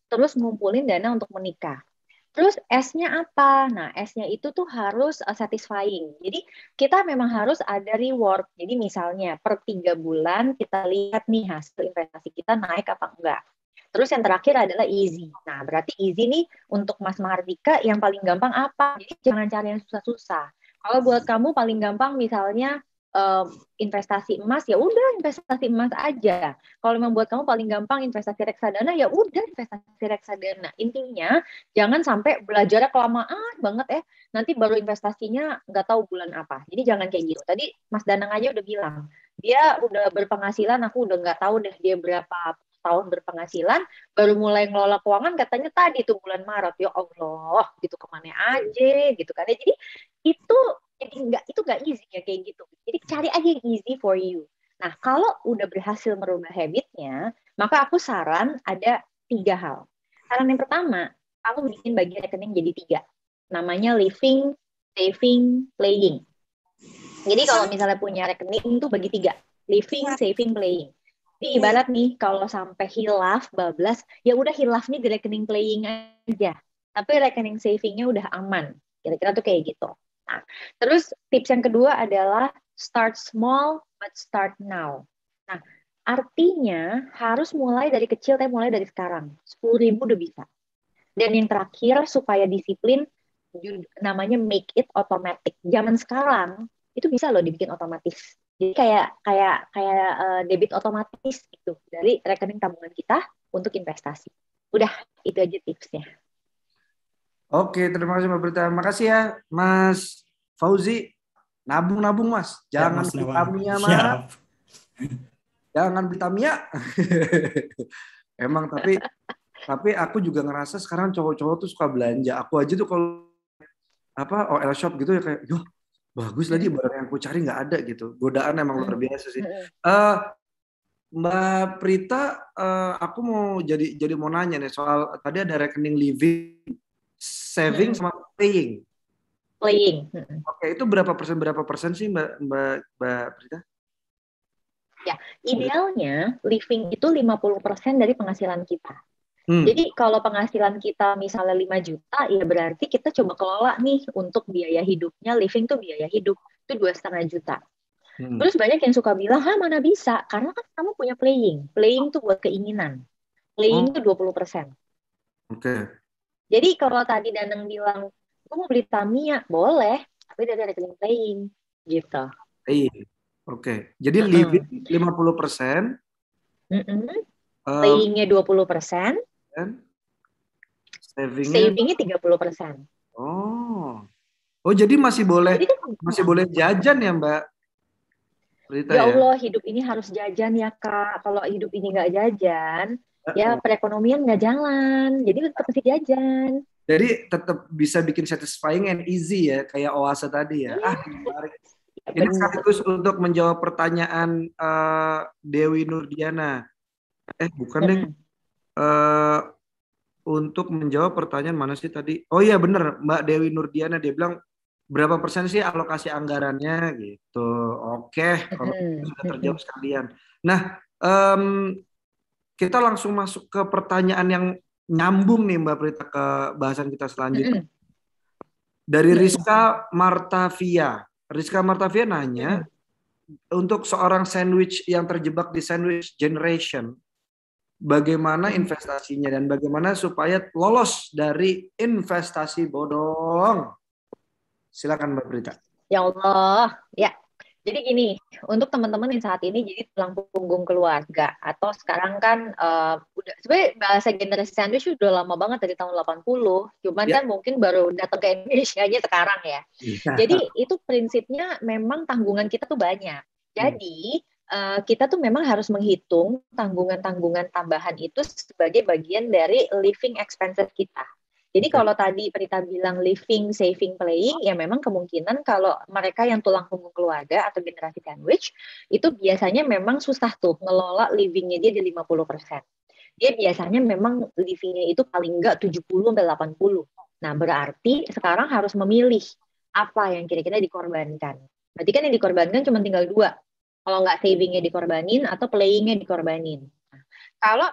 terus ngumpulin dana untuk menikah. Terus S-nya apa? Nah, S-nya itu tuh harus satisfying. Jadi kita memang harus ada reward. Jadi misalnya per 3 bulan kita lihat nih hasil investasi kita naik apa enggak. Terus yang terakhir adalah easy. Nah, berarti easy nih untuk Mas Mahardika yang paling gampang apa? Jadi jangan cari yang susah-susah. Kalau buat kamu paling gampang misalnya investasi emas, ya udah investasi emas aja. Kalau memang buat kamu paling gampang investasi reksadana, ya udah investasi reksadana. Intinya jangan sampai belajarnya kelamaan banget ya. Nanti baru investasinya nggak tahu bulan apa. Jadi jangan kayak gitu. Tadi Mas Danang aja udah bilang, dia udah berpenghasilan, aku udah nggak tahu deh dia berapa tahun berpenghasilan, baru mulai ngelola keuangan katanya tadi tuh bulan Maret. Ya Allah, gitu kemana aja gitu kan. Jadi itu nggak easy ya kayak gitu. Jadi cari aja yang easy for you. Nah, kalau udah berhasil merubah habitnya, maka aku saran ada 3 hal. Saran yang pertama, kamu bikin bagi rekening jadi 3. Namanya living, saving, playing. Jadi kalau misalnya punya rekening tuh bagi 3. Living, saving, playing. Jadi ibarat nih kalau sampai hilaf, bablas, ya udah hilaf nih di rekening playing aja. Tapi rekening savingnya udah aman. Kira-kira tuh kayak gitu. Nah, terus tips yang kedua adalah start small but start now. Nah, artinya harus mulai dari kecil, tapi mulai dari sekarang. 10.000 udah bisa. Dan yang terakhir supaya disiplin, namanya make it automatic. Zaman sekarang itu bisa loh dibikin otomatis. Jadi kayak debit otomatis gitu dari rekening tabungan kita untuk investasi. Udah, itu aja tipsnya. Oke, terima kasih Mbak Prita. Makasih ya Mas Fauzi. Nabung-nabung Mas. Jangan beli Tamiya Mas. Jangan beli Tamiya. Emang tapi aku juga ngerasa sekarang cowok-cowok tuh suka belanja. Aku aja tuh kalau OL shop gitu ya kayak, "Yoh, bagus lagi barang yang aku cari nggak ada gitu." Godaan emang luar biasa sih. Mbak Prita, aku mau mau nanya nih soal tadi ada rekening living, saving sama playing. Playing. Oke, itu berapa persen sih Mbak Prita? Ya, idealnya living itu 50% dari penghasilan kita. Jadi kalau penghasilan kita misalnya 5 juta, ya berarti kita coba kelola nih untuk biaya hidupnya, living tuh biaya hidup, itu 2,5 juta. Terus banyak yang suka bilang, mana bisa? Karena kan kamu punya playing. Playing tuh buat keinginan. Playing tuh 20%. Oke. Jadi kalau tadi Danang bilang, gue mau beli Tamiya, boleh, tapi dari rekening playing, gitu. Iya. Oke. Jadi living 50%, Playingnya 20%, savingnya. savingnya 30%. Oh, jadi masih boleh Jadi kan, jajan ya Mbak Rita ya ya? Allah, hidup ini harus jajan ya Kak. Kalau hidup ini nggak jajan, ya Heeh. perekonomian nggak jalan. Jadi tetap mesti jajan. Jadi tetap bisa bikin satisfying and easy ya, kayak Oase tadi ya. Iya, Menarik. ya Ini benar. sekaligus untuk menjawab pertanyaan Dewi Nurdiana. Bukan deh. Mm-mm. Untuk menjawab pertanyaan mana sih tadi? Oh iya bener, Mbak Dewi Nurdiana dia bilang berapa persen sih alokasi anggarannya gitu. Oke, kalau itu sudah terjawab sekalian. Nah, kita langsung masuk ke pertanyaan yang nyambung nih Mbak Prita ke bahasan kita selanjutnya. Dari Rizka Martavia. Rizka Martavia nanya, untuk seorang sandwich yang terjebak di sandwich generation, bagaimana investasinya dan bagaimana supaya lolos dari investasi bodong? Silakan Mbak Prita. Ya Allah, ya. Jadi gini, untuk teman-teman yang saat ini jadi tulang punggung keluarga atau sekarang kan udah sebenarnya bahasa generasi sandwich udah lama banget dari tahun 80, cuman kan mungkin baru datang ke Indonesia-nya sekarang ya. Jadi itu prinsipnya memang tanggungan kita tuh banyak. Jadi kita tuh memang harus menghitung tanggungan-tanggungan tambahan itu sebagai bagian dari living expenses kita. Jadi kalau tadi Prita bilang living, saving, playing, ya memang kemungkinan kalau mereka yang tulang punggung keluarga atau generasi sandwich, itu biasanya memang susah tuh ngelola livingnya dia di 50%. Dia biasanya memang livingnya itu paling enggak 70-80. Nah berarti sekarang harus memilih apa yang kira-kira dikorbankan. Berarti kan yang dikorbankan cuma tinggal 2. Kalau nggak savingnya dikorbanin atau playingnya dikorbanin. Nah, kalau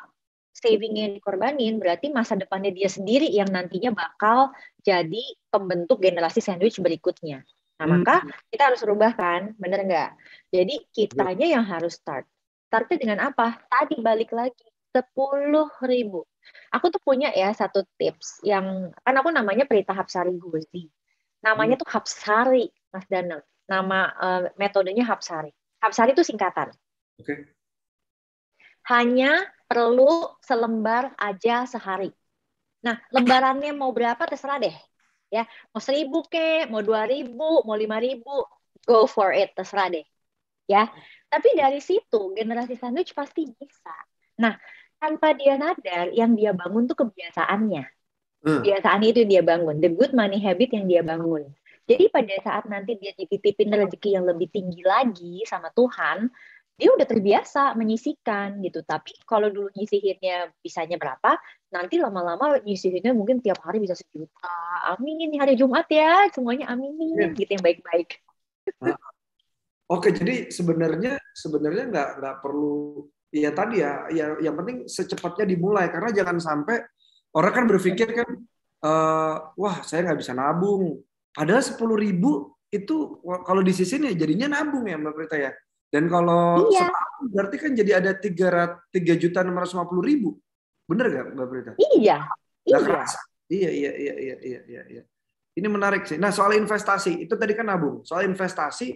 savingnya dikorbanin, berarti masa depannya dia sendiri yang nantinya bakal jadi pembentuk generasi sandwich berikutnya. Nah, maka kita harus rubah kan, bener nggak? Jadi kitanya yang harus start. Startnya dengan apa? Tadi balik lagi, 10.000. Aku tuh punya ya satu tips, yang kan aku namanya Prita Hapsari Gozi. Namanya tuh Hapsari, Mas Danang. Nama metodenya Hapsari. Hapsari itu singkatan. Hanya perlu selembar aja sehari. Nah, lembarannya mau berapa terserah deh. Ya, mau 1.000 ke, mau 2.000, mau 5.000, go for it, terserah deh. Ya, tapi dari situ generasi sandwich pasti bisa. Nah, tanpa dia sadar, yang dia bangun tuh kebiasaannya. Kebiasaan itu yang dia bangun, the good money habit yang dia bangun. Jadi pada saat nanti dia dititipin rezeki yang lebih tinggi lagi sama Tuhan, dia udah terbiasa menyisihkan gitu. Tapi kalau dulu nyisihinnya bisanya berapa, nanti lama-lama nyisihinnya mungkin tiap hari bisa 1 juta. Amin, hari Jumat ya, semuanya aminin gitu yang baik-baik. Oke, jadi sebenarnya nggak perlu ya tadi ya, yang penting secepatnya dimulai karena jangan sampai orang kan berpikir kan, wah saya nggak bisa nabung. Padahal 10.000 itu kalau disisihin ya jadinya nabung ya Mbak Prita ya. Dan kalau setahun berarti kan jadi ada 3.650.000. Bener nggak Mbak Prita? Iya. Iya. Ini menarik sih. Nah soal investasi itu tadi kan nabung. Soal investasi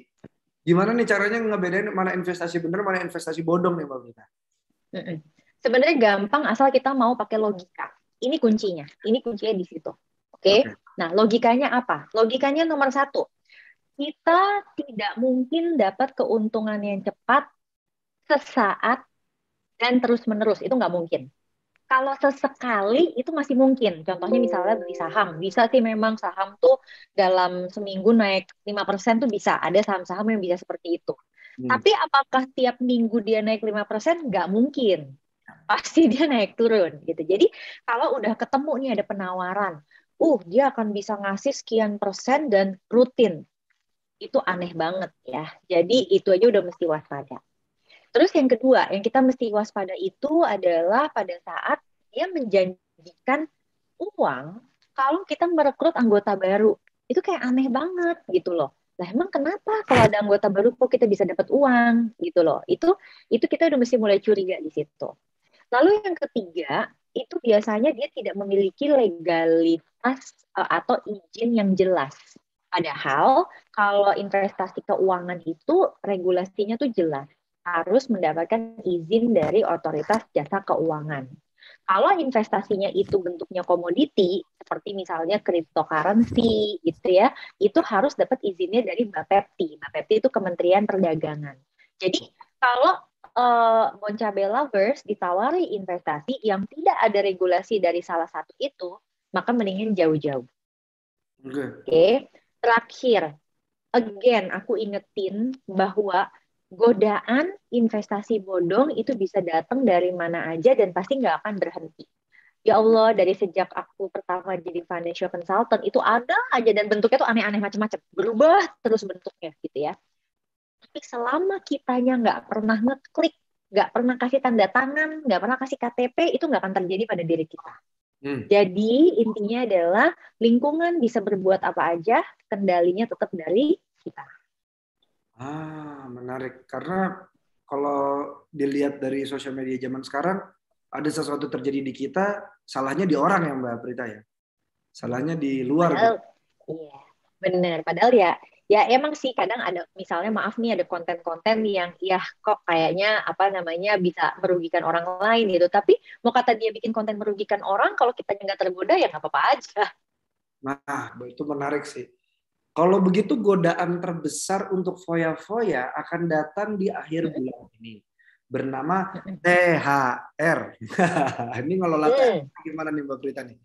gimana nih caranya ngebedain mana investasi bener mana investasi bodong nih Mbak Prita? Sebenarnya gampang asal kita mau pakai logika. Ini kuncinya di situ. Oke. Nah, logikanya apa? Logikanya nomor 1. Kita tidak mungkin dapat keuntungan yang cepat sesaat dan terus-menerus. Itu nggak mungkin. Kalau sesekali itu masih mungkin. Contohnya misalnya beli saham. Bisa sih memang saham tuh dalam seminggu naik 5% tuh bisa. Ada saham-saham yang bisa seperti itu. Tapi apakah tiap minggu dia naik 5%? Nggak mungkin. Pasti dia naik turun gitu. Jadi kalau udah ketemu nih ada penawaran, dia akan bisa ngasih sekian persen dan rutin. Itu aneh banget ya. Jadi itu aja udah mesti waspada. Terus yang kedua, yang kita mesti waspada itu adalah pada saat dia menjanjikan uang kalau kita merekrut anggota baru. Itu kayak aneh banget gitu loh. Lah emang kenapa kalau ada anggota baru kok kita bisa dapat uang gitu loh. Itu kita udah mesti mulai curiga di situ. Lalu yang ketiga, itu biasanya dia tidak memiliki legalitas atau izin yang jelas. Padahal kalau investasi keuangan itu regulasinya tuh jelas, harus mendapatkan izin dari otoritas jasa keuangan. Kalau investasinya itu bentuknya komoditi, seperti misalnya cryptocurrency gitu ya, itu harus dapat izinnya dari Bapepti. Bapepti itu Kementerian Perdagangan. Jadi kalau Boncabe lovers ditawari investasi yang tidak ada regulasi dari salah satu itu, maka mendingin jauh-jauh. Oke. Terakhir, again aku ingetin bahwa godaan investasi bodong itu bisa datang dari mana aja dan pasti nggak akan berhenti. Ya Allah, dari sejak aku pertama jadi financial consultant itu ada aja dan bentuknya tuh aneh-aneh macam-macam, berubah terus bentuknya gitu ya. Tapi selama kitanya nggak pernah ngeklik, nggak pernah kasih tanda tangan, nggak pernah kasih KTP, itu nggak akan terjadi pada diri kita. Jadi intinya adalah lingkungan bisa berbuat apa aja, kendalinya tetap dari kita. Menarik. Karena kalau dilihat dari sosial media zaman sekarang, ada sesuatu terjadi di kita, salahnya di orang ya Mbak Prita ya? Salahnya di luar. Padahal, iya, benar. Padahal ya emang sih kadang ada, misalnya maaf nih ada konten-konten yang ya kok kayaknya bisa merugikan orang lain gitu. Tapi mau kata dia bikin konten merugikan orang, kalau kita nggak tergoda ya nggak apa-apa aja. Nah, itu menarik sih. Kalau begitu godaan terbesar untuk foya-foya akan datang di akhir bulan ini. Bernama THR. Ini ngelola THR gimana nih Mbak Prita nih?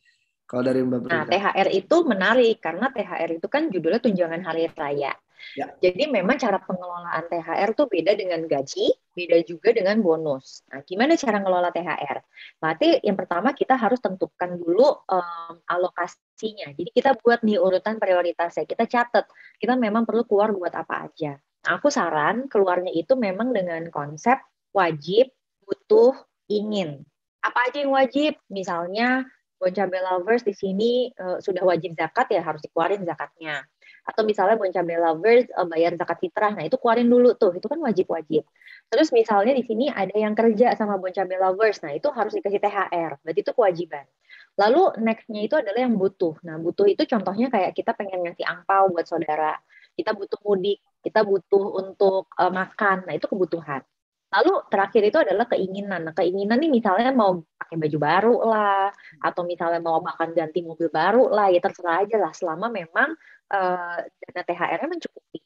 Kalau dari Mbak Prita. Nah, THR itu menarik karena THR itu kan judulnya tunjangan hari raya. Ya. Jadi memang cara pengelolaan THR tuh beda dengan gaji, beda juga dengan bonus. Nah, gimana cara ngelola THR? Berarti yang pertama kita harus tentukan dulu alokasinya. Jadi kita buat nih urutan prioritasnya. Kita catat, kita memang perlu keluar buat apa aja. Nah, aku saran keluarnya itu memang dengan konsep wajib, butuh, ingin. Apa aja yang wajib? Misalnya Boncabe lovers di sini sudah wajib zakat ya harus dikeluarin zakatnya. Atau misalnya Boncabe lovers bayar zakat fitrah, nah itu keluarin dulu tuh, itu kan wajib-wajib. Terus misalnya di sini ada yang kerja sama Boncabe lovers, nah itu harus dikasih THR, berarti itu kewajiban. Lalu next-nya itu adalah yang butuh. Nah butuh itu contohnya kayak kita pengen ngasih angpau buat saudara, kita butuh mudik, kita butuh untuk makan, nah itu kebutuhan. Lalu terakhir itu adalah keinginan. Nah, keinginan nih misalnya mau pakai baju baru lah, atau misalnya mau bahkan ganti mobil baru lah, ya terserah aja lah, selama memang dana THR-nya mencukupi.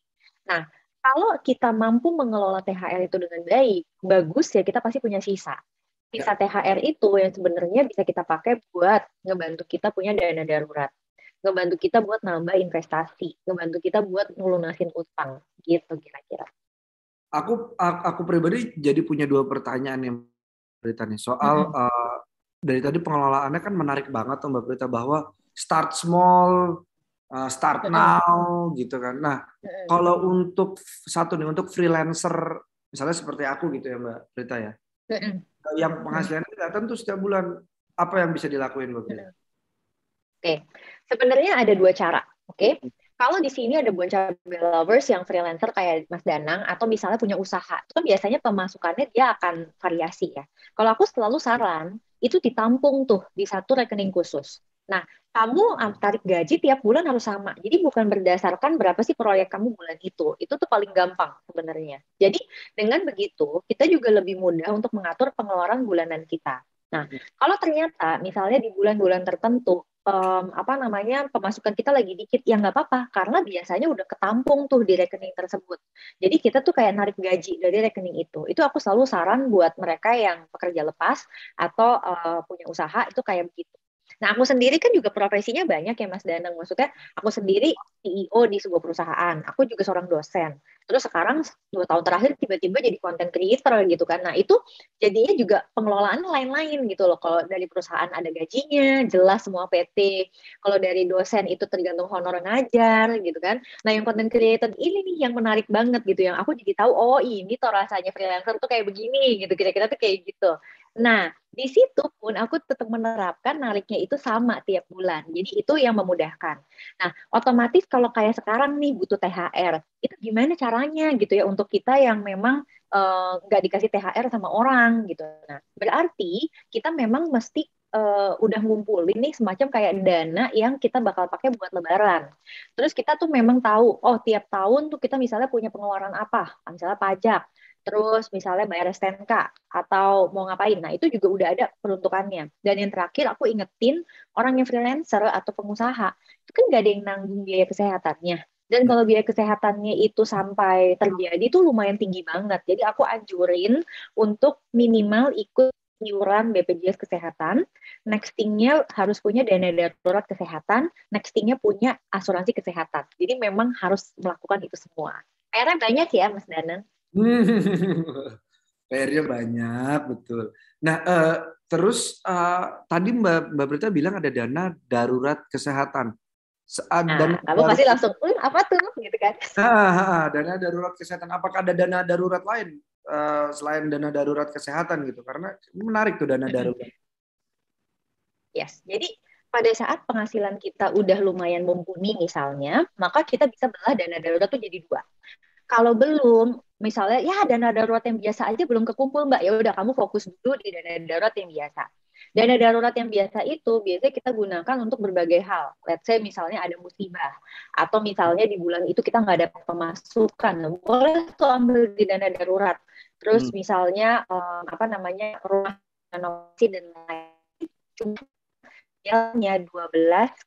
Nah, kalau kita mampu mengelola THR itu dengan baik, bagus ya kita pasti punya sisa. Sisa THR itu yang sebenarnya bisa kita pakai buat ngebantu kita punya dana darurat, ngebantu kita buat nambah investasi, ngebantu kita buat ngelunasin utang, gitu kira-kira. Aku pribadi jadi punya 2 pertanyaan yang Prita nih soal dari tadi pengelolaannya kan menarik banget tuh Mbak Prita bahwa start small, start now gitu kan. Nah, kalau untuk untuk freelancer misalnya seperti aku gitu ya Mbak Prita ya, yang penghasilannya datang tuh setiap bulan, apa yang bisa dilakuin Mbak Prita? Oke, sebenarnya ada 2 cara. Oke. Kalau di sini ada Boncabe lovers yang freelancer kayak Mas Danang atau misalnya punya usaha, itu kan biasanya pemasukannya dia akan variasi ya. Kalau aku selalu saran, itu ditampung tuh di satu rekening khusus. Nah, kamu tarik gaji tiap bulan harus sama. Jadi bukan berdasarkan berapa sih proyek kamu bulan itu. Itu tuh paling gampang sebenarnya. Jadi dengan begitu, kita juga lebih mudah untuk mengatur pengeluaran bulanan kita. Nah, kalau ternyata misalnya di bulan-bulan tertentu pemasukan kita lagi dikit, ya nggak apa-apa, karena biasanya udah ketampung tuh di rekening tersebut. Jadi kita tuh kayak narik gaji dari rekening itu. Itu aku selalu saran buat mereka yang pekerja lepas atau punya usaha itu kayak begitu. Nah, aku sendiri kan juga profesinya banyak ya Mas Danang. Maksudnya aku sendiri CEO di sebuah perusahaan. Aku juga seorang dosen. Terus sekarang 2 tahun terakhir tiba-tiba jadi content creator gitu kan. Nah, itu jadinya juga pengelolaan lain-lain gitu loh. Kalau dari perusahaan ada gajinya, jelas semua PT. Kalau dari dosen itu tergantung honor ngajar gitu kan. Nah, yang content creator ini nih yang menarik banget gitu. Yang aku jadi tahu, oh ini tuh rasanya freelancer tuh kayak begini gitu. Kira-kira tuh kayak gitu. Nah, di situ pun aku tetap menerapkan nariknya itu sama tiap bulan. Jadi itu yang memudahkan. Nah, otomatis kalau kayak sekarang nih butuh THR, itu gimana caranya gitu ya untuk kita yang memang nggak dikasih THR sama orang gitu. Nah, berarti kita memang mesti udah ngumpulin nih semacam kayak dana yang kita bakal pakai buat lebaran. Terus kita tuh memang tahu, oh tiap tahun tuh kita misalnya punya pengeluaran apa, misalnya pajak, terus misalnya bayar STNK atau mau ngapain. Nah itu juga udah ada peruntukannya. Dan yang terakhir aku ingetin orang yang freelancer atau pengusaha itu kan gak ada yang nanggung biaya kesehatannya. Dan kalau biaya kesehatannya itu sampai terjadi tuh lumayan tinggi banget. Jadi aku anjurin untuk minimal ikut iuran BPJS Kesehatan, nextingnya harus punya dana darurat kesehatan, nextingnya punya asuransi kesehatan. Jadi memang harus melakukan itu semua. PR-nya banyak ya, Mas Danan. PR-nya banyak, betul. Nah, terus tadi Mbak Brita bilang ada dana darurat kesehatan. Nah, kamu pasti langsung, apa tuh? Gitu kan. Dana darurat kesehatan. Apakah ada dana darurat lain selain dana darurat kesehatan gitu? Karena menarik tuh dana darurat. Yes, jadi pada saat penghasilan kita udah lumayan mumpuni misalnya, maka kita bisa belah dana darurat tuh jadi dua. Kalau belum, misalnya ya dana darurat yang biasa aja belum kekumpul Mbak, ya udah kamu fokus dulu di dana darurat yang biasa. Dana darurat yang biasa itu biasanya kita gunakan untuk berbagai hal. Let's say misalnya ada musibah, atau misalnya di bulan itu kita nggak ada pemasukan, boleh tuh ambil di dana darurat. Terus misalnya rumah renovasi dan lain-lain, cuma 12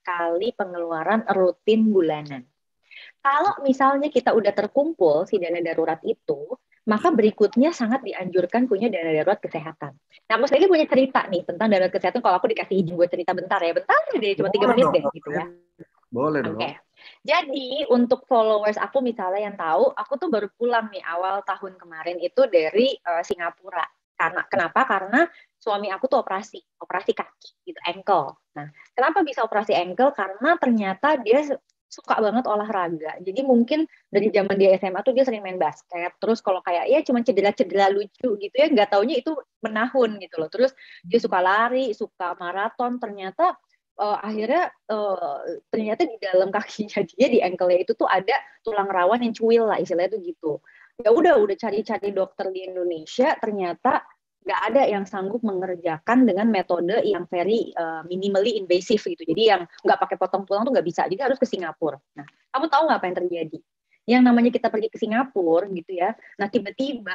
kali pengeluaran rutin bulanan. Kalau misalnya kita udah terkumpul si dana darurat itu, maka berikutnya sangat dianjurkan punya dana darurat kesehatan. Nah, Mas lagi punya cerita nih tentang darurat kesehatan. Kalau aku dikasih izin buat cerita bentar ya, bentar deh, cuma 3 menit deh gitu ya. Boleh dong. Oke. Jadi untuk followers aku misalnya yang tahu, aku tuh baru pulang nih awal tahun kemarin itu dari Singapura. Kenapa? Karena suami aku tuh operasi kaki gitu, ankle. Nah, kenapa bisa operasi ankle? Karena ternyata dia suka banget olahraga. Jadi mungkin dari zaman dia SMA tuh dia sering main basket. Terus kalau kayak ya cuma cedera-cedera lucu gitu ya, nggak taunya itu menahun gitu loh. Terus dia suka lari, suka maraton. Ternyata akhirnya ternyata di dalam kakinya dia di ankle-nya itu tuh ada tulang rawan yang cuil lah istilahnya tuh gitu. Ya udah cari-cari dokter di Indonesia, ternyata nggak ada yang sanggup mengerjakan dengan metode yang very minimally invasive gitu. Jadi yang nggak pakai potong tulang tuh nggak bisa. Jadi harus ke Singapura. Nah, kamu tahu nggak apa yang terjadi? Yang namanya kita pergi ke Singapura gitu ya. Nah, tiba-tiba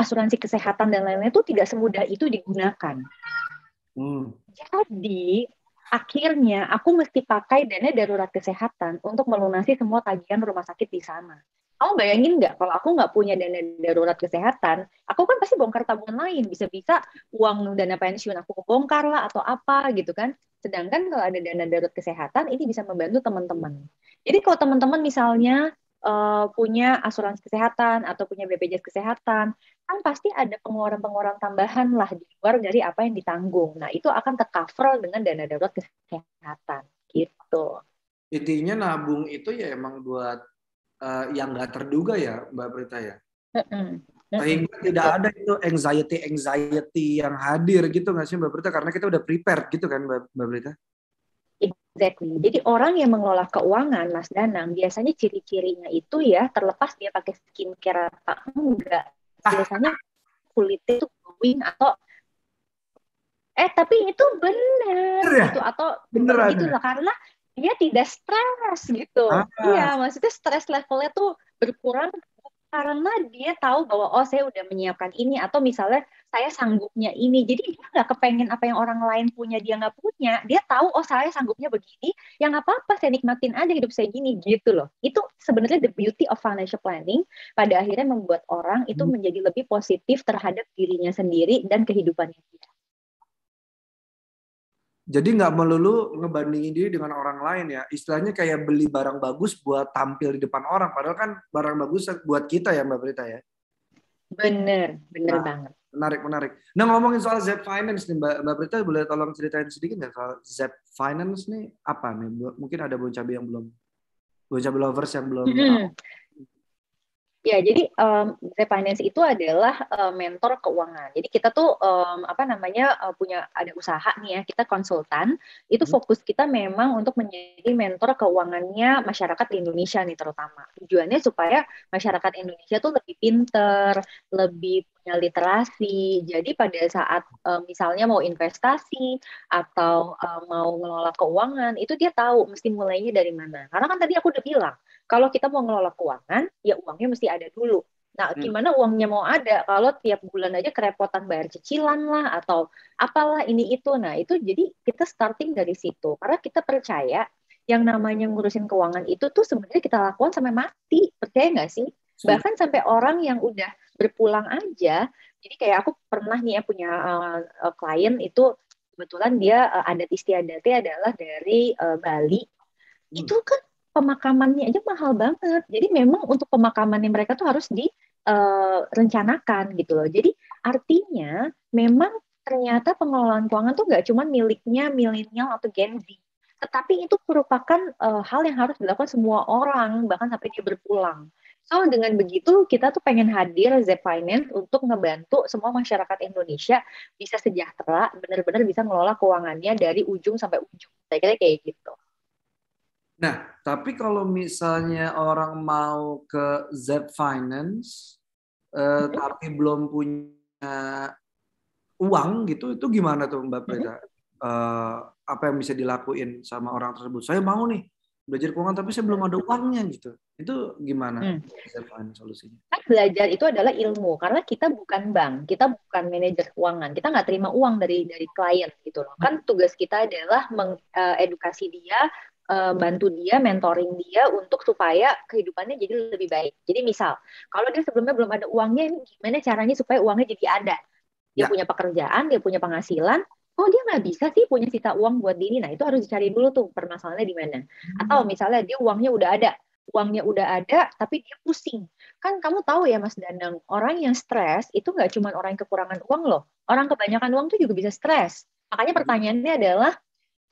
asuransi kesehatan dan lain-lain itu tidak semudah itu digunakan. Jadi akhirnya aku mesti pakai dana darurat kesehatan untuk melunasi semua tagihan rumah sakit di sana. Kamu bayangin nggak, kalau aku nggak punya dana darurat kesehatan, aku kan pasti bongkar tabungan lain. Bisa-bisa uang dana pensiun aku bongkar lah atau apa gitu kan. Sedangkan kalau ada dana darurat kesehatan, ini bisa membantu teman-teman. Jadi kalau teman-teman misalnya punya asuransi kesehatan atau punya BPJS kesehatan, kan pasti ada pengeluaran-pengeluaran tambahan lah di luar dari apa yang ditanggung. Nah, itu akan tercover dengan dana darurat kesehatan gitu. Intinya nabung itu ya emang buat yang nggak terduga ya, Mbak Brita ya. Sehingga tidak ada itu anxiety yang hadir gitu nggak sih Mbak Brita? Karena kita udah prepared gitu kan Mbak Brita? Exactly. Jadi orang yang mengelola keuangan, Mas Danang, biasanya ciri-cirinya itu ya terlepas dia pakai skincare apa enggak. Biasanya kulitnya itu glowing atau tapi itu benar gitu atau begitu lah karena dia tidak stres gitu. Iya, maksudnya stres levelnya tuh berkurang karena dia tahu bahwa saya udah menyiapkan ini atau misalnya saya sanggupnya ini. Jadi dia nggak kepengen apa yang orang lain punya dia nggak punya. Dia tahu saya sanggupnya begini, ya nggak apa-apa saya nikmatin aja hidup saya gini gitu loh. Itu sebenarnya the beauty of financial planning. Pada akhirnya membuat orang itu menjadi lebih positif terhadap dirinya sendiri dan kehidupannya dia. Jadi nggak melulu ngebandingin diri dengan orang lain ya. Istilahnya kayak beli barang bagus buat tampil di depan orang. Padahal kan barang bagus buat kita ya Mbak Brita ya. Bener banget. Menarik. Nah ngomongin soal Zep Finance nih Mbak Brita, boleh tolong ceritain sedikit nggak soal Zep Finance nih apa nih? Mungkin ada Boncabe yang belum, Boncabe lovers yang belum. Ya, jadi Zep Finance itu adalah mentor keuangan. Jadi kita tuh punya ada usaha nih ya, kita konsultan. Itu fokus kita memang untuk menjadi mentor keuangannya masyarakat di Indonesia nih terutama. Tujuannya supaya masyarakat Indonesia tuh lebih pinter, lebih punya literasi. Jadi pada saat misalnya mau investasi atau mau ngelola keuangan, itu dia tahu mesti mulainya dari mana. Karena kan tadi aku udah bilang, kalau kita mau ngelola keuangan, ya uangnya mesti ada dulu. Nah, gimana uangnya mau ada kalau tiap bulan aja kerepotan bayar cicilan lah atau apalah ini itu. Nah, itu jadi kita starting dari situ. Karena kita percaya yang namanya ngurusin keuangan itu tuh sebenarnya kita lakukan sampai mati. Percaya nggak sih? Bahkan sampai orang yang udah berpulang aja. Jadi kayak aku pernah nih ya punya klien itu kebetulan dia adat istiadatnya adalah dari Bali. Itu kan pemakamannya aja mahal banget. Jadi memang untuk pemakamannya mereka tuh harus direncanakan gitu loh. Jadi artinya memang ternyata pengelolaan keuangan tuh nggak cuma miliknya milenial atau Gen Z, tetapi itu merupakan hal yang harus dilakukan semua orang, bahkan sampai dia berpulang. So, dengan begitu, kita tuh pengen hadir Zep Finance untuk ngebantu semua masyarakat Indonesia bisa sejahtera, benar-benar bisa ngelola keuangannya dari ujung sampai ujung. Saya kira kayak gitu. Nah, tapi kalau misalnya orang mau ke Zep Finance, tapi belum punya uang gitu, itu gimana tuh Mbak Prita? Apa yang bisa dilakuin sama orang tersebut? Saya mau nih belajar keuangan, tapi saya belum ada uangnya gitu. Itu gimana Zep Finance solusinya? Kan belajar itu adalah ilmu, karena kita bukan bank, kita bukan manajer keuangan, kita nggak terima uang dari klien gitu loh. Kan tugas kita adalah mengedukasi dia, bantu dia, mentoring dia untuk supaya kehidupannya jadi lebih baik. Jadi misal, kalau dia sebelumnya belum ada uangnya, ini gimana caranya supaya uangnya jadi ada? Dia punya pekerjaan, dia punya penghasilan, oh dia nggak bisa sih punya sisa uang buat diri. Nah itu harus dicari dulu tuh permasalahannya di mana. Atau misalnya dia uangnya udah ada, tapi dia pusing. Kan kamu tahu ya Mas Danang, orang yang stres itu nggak cuma orang yang kekurangan uang loh. Orang kebanyakan uang tuh juga bisa stres. Makanya pertanyaannya adalah,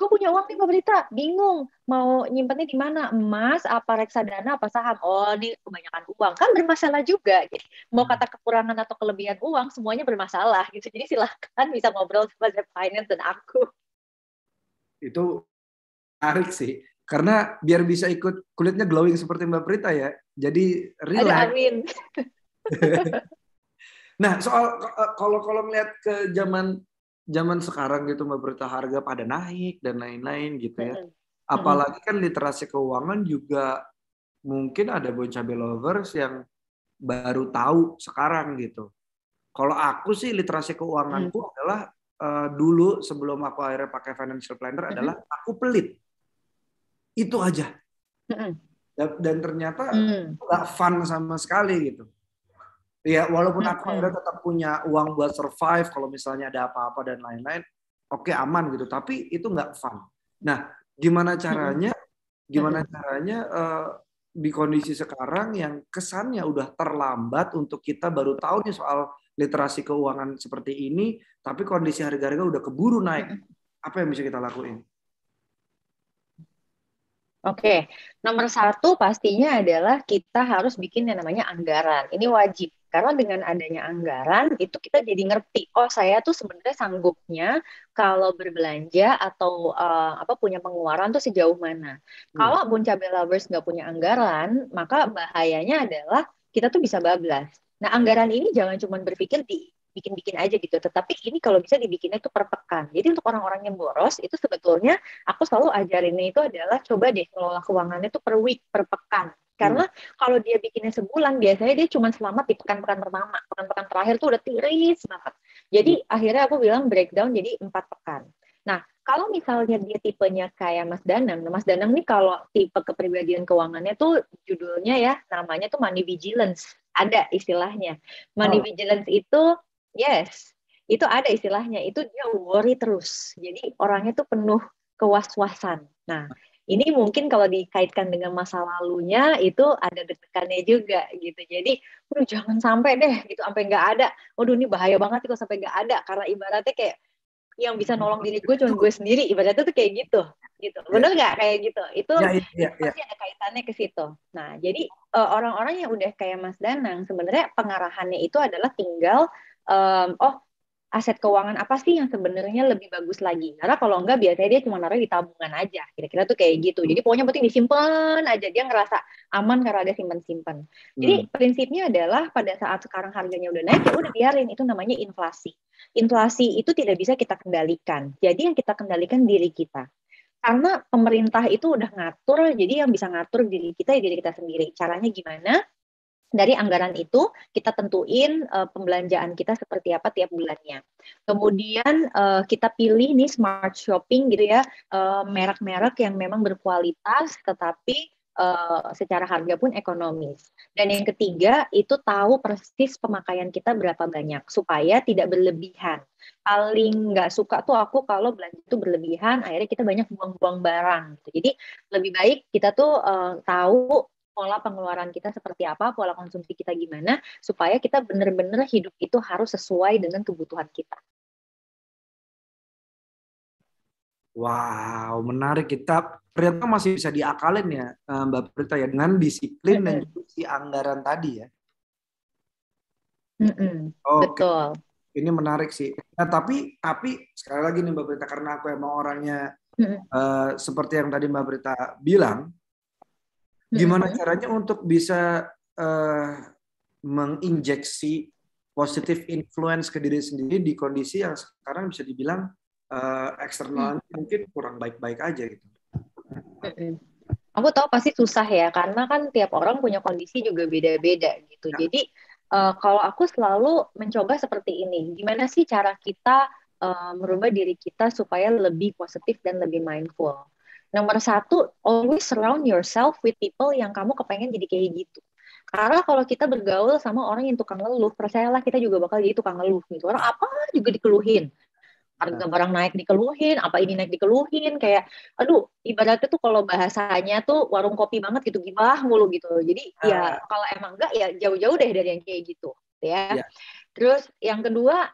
gue punya uang nih Mbak Berita, bingung mau nyimpennya di mana, emas, apa reksadana, apa saham. Oh, ini kebanyakan uang, kan bermasalah juga. Jadi, mau kata kekurangan atau kelebihan uang, semuanya bermasalah gitu. Jadi silahkan bisa ngobrol sama Zep Finance dan aku. Itu menarik sih, karena biar bisa ikut kulitnya glowing seperti Mbak Prita ya. Jadi relax. Amin. Nah, soal kalau melihat ke zaman sekarang gitu Mbak Berita, harga pada naik dan lain-lain gitu ya. Apalagi kan literasi keuangan juga mungkin ada Boncabe lovers yang baru tahu sekarang gitu. Kalau aku sih literasi keuanganku adalah dulu sebelum aku akhirnya pakai financial planner adalah aku pelit. Itu aja. Dan ternyata nggak fun sama sekali gitu. Ya walaupun aku tetap punya uang buat survive kalau misalnya ada apa-apa dan lain-lain, oke aman gitu. Tapi itu nggak fun. Nah, gimana caranya di kondisi sekarang yang kesannya udah terlambat untuk kita baru tahu nih soal literasi keuangan seperti ini, tapi kondisi harga-harga udah keburu naik. Apa yang bisa kita lakuin? Oke, nomor satu pastinya adalah kita harus bikin yang namanya anggaran. Ini wajib. Karena dengan adanya anggaran, itu kita jadi ngerti, oh saya tuh sebenarnya sanggupnya kalau berbelanja atau punya pengeluaran tuh sejauh mana. Kalau Boncabe lovers nggak punya anggaran, maka bahayanya adalah kita tuh bisa bablas. Nah, anggaran ini jangan cuma berpikir bikin-bikin aja gitu, tetapi ini kalau bisa dibikinnya itu per pekan. Jadi untuk orang-orang yang boros, itu sebetulnya aku selalu ajarinnya itu adalah coba deh kelola keuangannya itu per week, per pekan. Karena kalau dia bikinnya sebulan, biasanya dia cuma selamat di pekan-pekan pertama. Pekan-pekan terakhir tuh udah tiris banget. Jadi akhirnya aku bilang breakdown jadi 4 pekan. Nah, kalau misalnya dia tipenya kayak Mas Danang nih kalau tipe kepribadian keuangannya tuh judulnya ya, namanya tuh money vigilance. Ada istilahnya. Money vigilance itu, yes, itu ada istilahnya. Itu dia worry terus. Jadi orangnya tuh penuh kewas-wasan. Nah, ini mungkin kalau dikaitkan dengan masa lalunya itu ada deg-degannya juga gitu. Jadi, jangan sampai deh gitu sampai nggak ada. Waduh ini bahaya banget kalau sampai nggak ada karena ibaratnya kayak yang bisa nolong diri gue cuma gue sendiri. Ibaratnya tuh kayak gitu. Bener nggak kayak gitu? Itu pasti ada kaitannya ke situ. Nah, jadi orang-orang yang udah kayak Mas Danang sebenarnya pengarahannya itu adalah tinggal aset keuangan apa sih yang sebenarnya lebih bagus lagi. Karena kalau enggak biasanya dia cuma naruh di tabungan aja. Kira-kira tuh kayak gitu. Jadi pokoknya penting disimpan aja. Dia ngerasa aman karena ada simpan-simpan. Jadi prinsipnya adalah pada saat sekarang harganya udah naik, ya udah biarin. Itu namanya inflasi. Inflasi itu tidak bisa kita kendalikan. Jadi yang kita kendalikan diri kita. Karena pemerintah itu udah ngatur, jadi yang bisa ngatur diri kita ya diri kita sendiri. Caranya gimana? Dari anggaran itu kita tentuin pembelanjaan kita seperti apa tiap bulannya. Kemudian kita pilih nih smart shopping gitu ya, merek-merek yang memang berkualitas tetapi secara harga pun ekonomis. Dan yang ketiga itu tahu persis pemakaian kita berapa banyak supaya tidak berlebihan. Paling nggak suka tuh aku kalau belanja itu berlebihan, akhirnya kita banyak buang-buang barang. Jadi lebih baik kita tuh tahu pola pengeluaran kita seperti apa, pola konsumsi kita gimana, supaya kita benar-benar hidup itu harus sesuai dengan kebutuhan kita. Wow, menarik. Kita ternyata masih bisa diakalin ya, Mbak Prita ya, dengan disiplin dan juga si anggaran tadi ya. Oke. Betul. Ini menarik sih. Nah, tapi sekali lagi nih Mbak Prita, karena aku emang orangnya seperti yang tadi Mbak Prita bilang, gimana caranya untuk bisa menginjeksi positive influence ke diri sendiri di kondisi yang sekarang bisa dibilang eksternalnya mungkin kurang baik-baik aja gitu. Aku tahu pasti susah ya, karena kan tiap orang punya kondisi juga beda-beda gitu. Ya. Jadi kalau aku selalu mencoba seperti ini, gimana sih cara kita merubah diri kita supaya lebih positif dan lebih mindful. Nomor satu, always surround yourself with people yang kamu kepengen jadi kayak gitu. Karena kalau kita bergaul sama orang yang tukang ngeluh, percayalah kita juga bakal jadi tukang ngeluh gitu. Orang apa juga dikeluhin. Harga barang naik dikeluhin, apa ini naik dikeluhin. Kayak, aduh, ibaratnya tuh kalau bahasanya tuh warung kopi banget gitu, gibah mulu gitu. Jadi ya kalau emang enggak ya jauh-jauh deh dari yang kayak gitu. Ya. Terus yang kedua,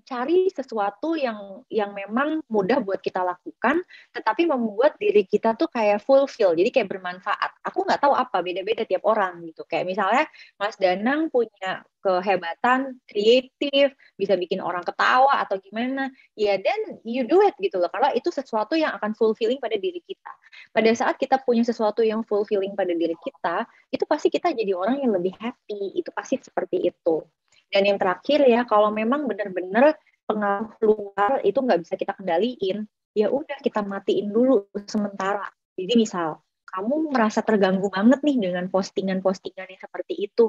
cari sesuatu yang memang mudah buat kita lakukan, tetapi membuat diri kita tuh kayak fulfill, jadi kayak bermanfaat. Aku nggak tahu apa, beda-beda tiap orang gitu. Kayak misalnya Mas Danang punya kehebatan kreatif, bisa bikin orang ketawa atau gimana, ya then you do it gitu loh, karena itu sesuatu yang akan fulfilling pada diri kita. Pada saat kita punya sesuatu yang fulfilling pada diri kita, itu pasti kita jadi orang yang lebih happy, itu pasti seperti itu. Dan yang terakhir ya, kalau memang benar-benar pengaruh luar itu nggak bisa kita kendaliin, ya udah kita matiin dulu sementara. Jadi misal, kamu merasa terganggu banget nih dengan postingan-postingan yang seperti itu,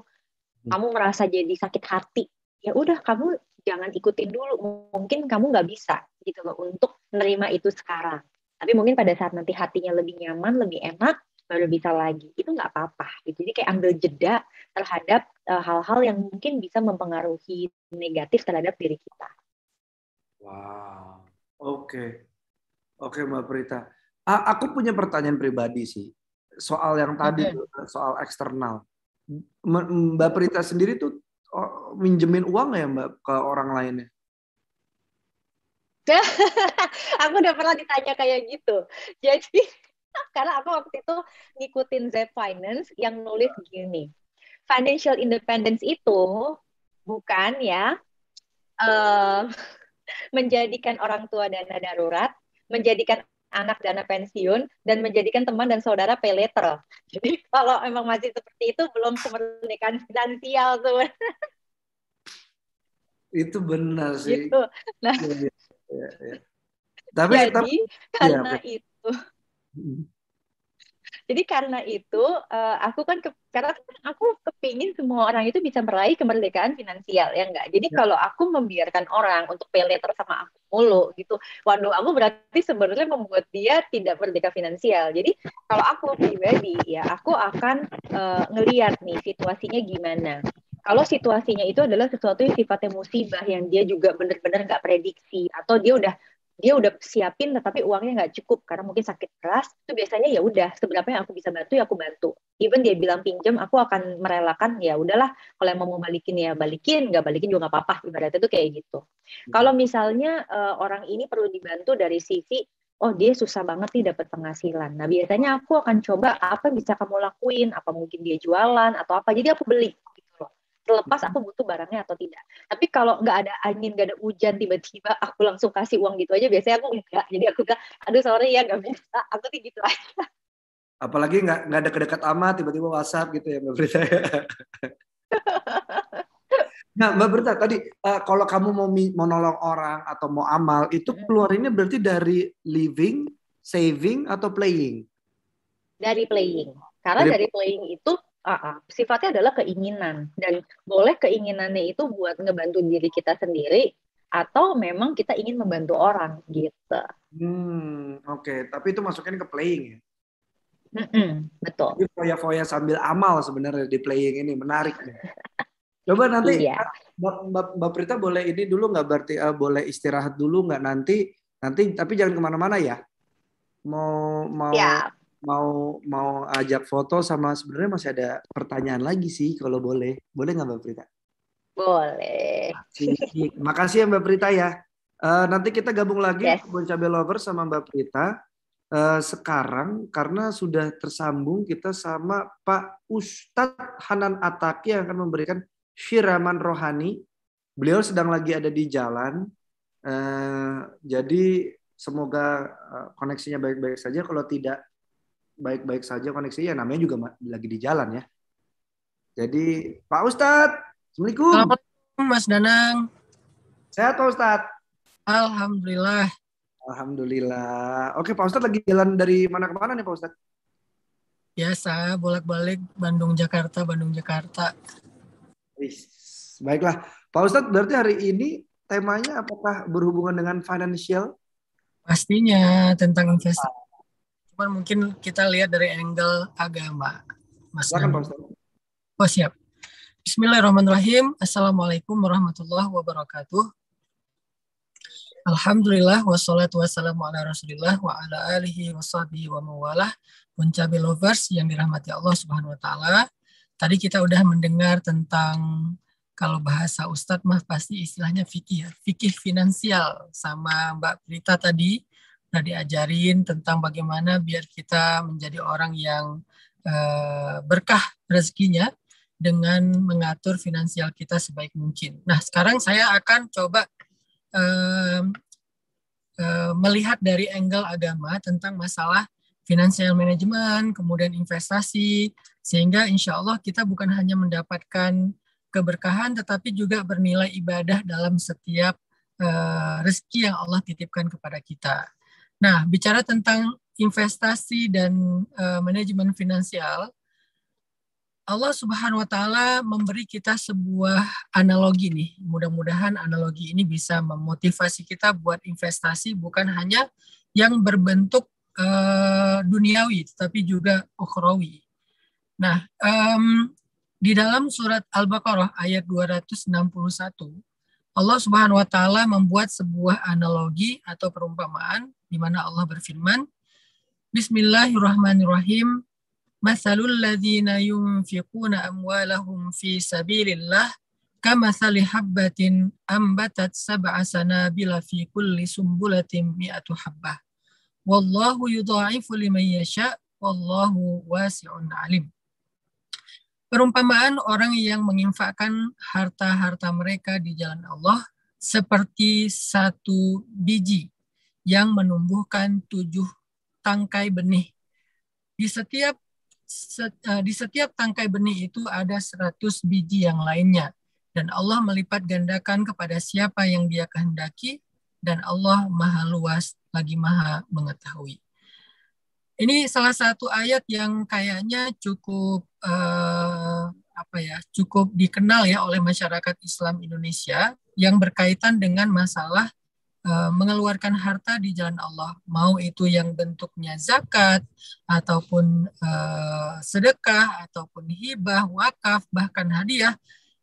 kamu merasa jadi sakit hati, ya udah kamu jangan ikutin dulu. Mungkin kamu nggak bisa gitu loh untuk menerima itu sekarang. Tapi mungkin pada saat nanti hatinya lebih nyaman, lebih enak, baru bisa lagi. Itu nggak apa-apa. Gitu. Jadi kayak ambil jeda terhadap hal-hal yang mungkin bisa mempengaruhi negatif terhadap diri kita. Wow. Oke, Mbak Prita. Aku punya pertanyaan pribadi sih. Soal yang tadi, soal eksternal. Mbak Prita sendiri tuh minjemin uang ya Mbak ke orang lainnya? Aku udah pernah ditanya kayak gitu. Jadi karena aku waktu itu ngikutin Z Finance yang nulis gini, financial independence itu bukan ya menjadikan orang tua dana darurat, menjadikan anak dana pensiun, dan menjadikan teman dan saudara pay later. Jadi kalau emang masih seperti itu belum kemerdekaan finansial tuh. Itu benar sih. Gitu. Nah, ya. Tapi karena itu. Jadi karena itu, aku kan karena aku kepingin semua orang itu bisa meraih kemerdekaan finansial, ya enggak? Jadi kalau aku membiarkan orang untuk pay later sama aku mulu gitu, waduh, aku berarti sebenarnya membuat dia tidak merdeka finansial. Jadi kalau aku pribadi, ya aku akan ngelihat nih situasinya gimana. Kalau situasinya itu adalah sesuatu yang sifatnya musibah, yang dia juga benar-benar nggak prediksi, atau dia udah siapin tetapi uangnya nggak cukup karena mungkin sakit keras, itu biasanya ya udah seberapa yang aku bisa bantu ya aku bantu. Even dia bilang pinjam, aku akan merelakan, ya udahlah kalau yang mau balikin ya balikin, nggak balikin juga nggak apa-apa, ibaratnya itu kayak gitu. Kalau misalnya orang ini perlu dibantu dari sisi, oh dia susah banget nih dapat penghasilan, nah biasanya aku akan coba apa bisa kamu lakuin, apa mungkin dia jualan atau apa, jadi aku beli gitu loh. terlepas aku butuh barangnya atau tidak. Tapi kalau nggak ada angin, nggak ada hujan, tiba-tiba aku langsung kasih uang gitu aja, biasanya aku enggak. Jadi aku bilang, aduh sorry ya nggak bisa, aku tuh gitu aja. Apalagi nggak ada kedekat amat, tiba-tiba WhatsApp gitu ya Mbak Prita. Nah Mbak Prita tadi kalau kamu mau nolong orang atau mau amal itu keluarinnya berarti dari living, saving atau playing? Dari playing. Karena dari playing itu sifatnya adalah keinginan. Dan boleh keinginannya itu buat ngebantu diri kita sendiri atau memang kita ingin membantu orang gitu. Oke. Tapi itu masukin ke playing ya? Betul. Jadi foya-foya sambil amal sebenarnya di playing ini. Menarik nih. Coba nanti Mbak Prita boleh ini dulu nggak, berarti boleh istirahat dulu nggak nanti tapi jangan kemana-mana ya. Mau ajak foto sama, sebenarnya masih ada pertanyaan lagi sih kalau boleh nggak Mbak Prita? Boleh. Makasih ya Mbak Prita ya. Nanti kita gabung lagi Bon Cabe Lovers sama Mbak Prita sekarang karena sudah tersambung kita sama Pak Ustadz Hanan Ataki yang akan memberikan syiraman rohani. Beliau sedang lagi ada di jalan. Jadi semoga koneksinya baik-baik saja. Kalau tidak baik-baik saja koneksinya, namanya juga lagi di jalan ya. Jadi Pak Ustadz, Assalamualaikum. Assalamualaikum Mas Danang. Sehat Pak Ustadz? Alhamdulillah. Alhamdulillah. Oke Pak Ustadz lagi jalan dari mana ke mana nih Pak Ustadz? Biasa bolak-balik Bandung Jakarta. Baiklah, Pak Ustadz berarti hari ini temanya apakah berhubungan dengan financial? Pastinya tentang investasi. Cuman mungkin kita lihat dari angle agama. Mas. Silakan Pak Ustadz. Oh siap. Bismillahirrahmanirrahim. Assalamualaikum warahmatullahi wabarakatuh. Alhamdulillah wassalatu wassalamu ala Rasulillah wa ala alihi washabihi wa mawalah. Bon Cabe Lovers yang dirahmati Allah Subhanahu wa taala. Tadi kita udah mendengar tentang, kalau bahasa Ustadz mah pasti istilahnya fikih ya. Fikih finansial sama Mbak Prita tadi udah diajarin tentang bagaimana biar kita menjadi orang yang berkah rezekinya dengan mengatur finansial kita sebaik mungkin. Nah, sekarang saya akan coba melihat dari angle agama tentang masalah financial management, kemudian investasi, sehingga insya Allah kita bukan hanya mendapatkan keberkahan, tetapi juga bernilai ibadah dalam setiap rezeki yang Allah titipkan kepada kita. Nah, bicara tentang investasi dan manajemen finansial, Allah Subhanahu wa taala memberi kita sebuah analogi nih. Mudah-mudahan analogi ini bisa memotivasi kita buat investasi bukan hanya yang berbentuk duniawi, tapi juga ukhrawi. Nah, di dalam surat Al-Baqarah ayat 261, Allah Subhanahu wa taala membuat sebuah analogi atau perumpamaan di mana Allah berfirman, Bismillahirrahmanirrahim. Matsalul ladzina yunfiquna amwalahum fi sabilillah kamatsali habbatin ambatat sab'a sanabila fi kulli sumbulatin mi'atu habbah. Wallahu yudha'ifu liman yasha' wallahu wasi'un alim. Perumpamaan orang yang menginfakkan harta-harta mereka di jalan Allah seperti satu biji yang menumbuhkan 7 tangkai benih. Di setiap tangkai benih itu ada 100 biji yang lainnya. Dan Allah melipat gandakan kepada siapa yang Dia kehendaki, dan Allah Maha Luas lagi Maha Mengetahui. Ini salah satu ayat yang kayaknya cukup cukup dikenal ya oleh masyarakat Islam Indonesia yang berkaitan dengan masalah mengeluarkan harta di jalan Allah, mau itu yang bentuknya zakat ataupun sedekah ataupun hibah, wakaf, bahkan hadiah.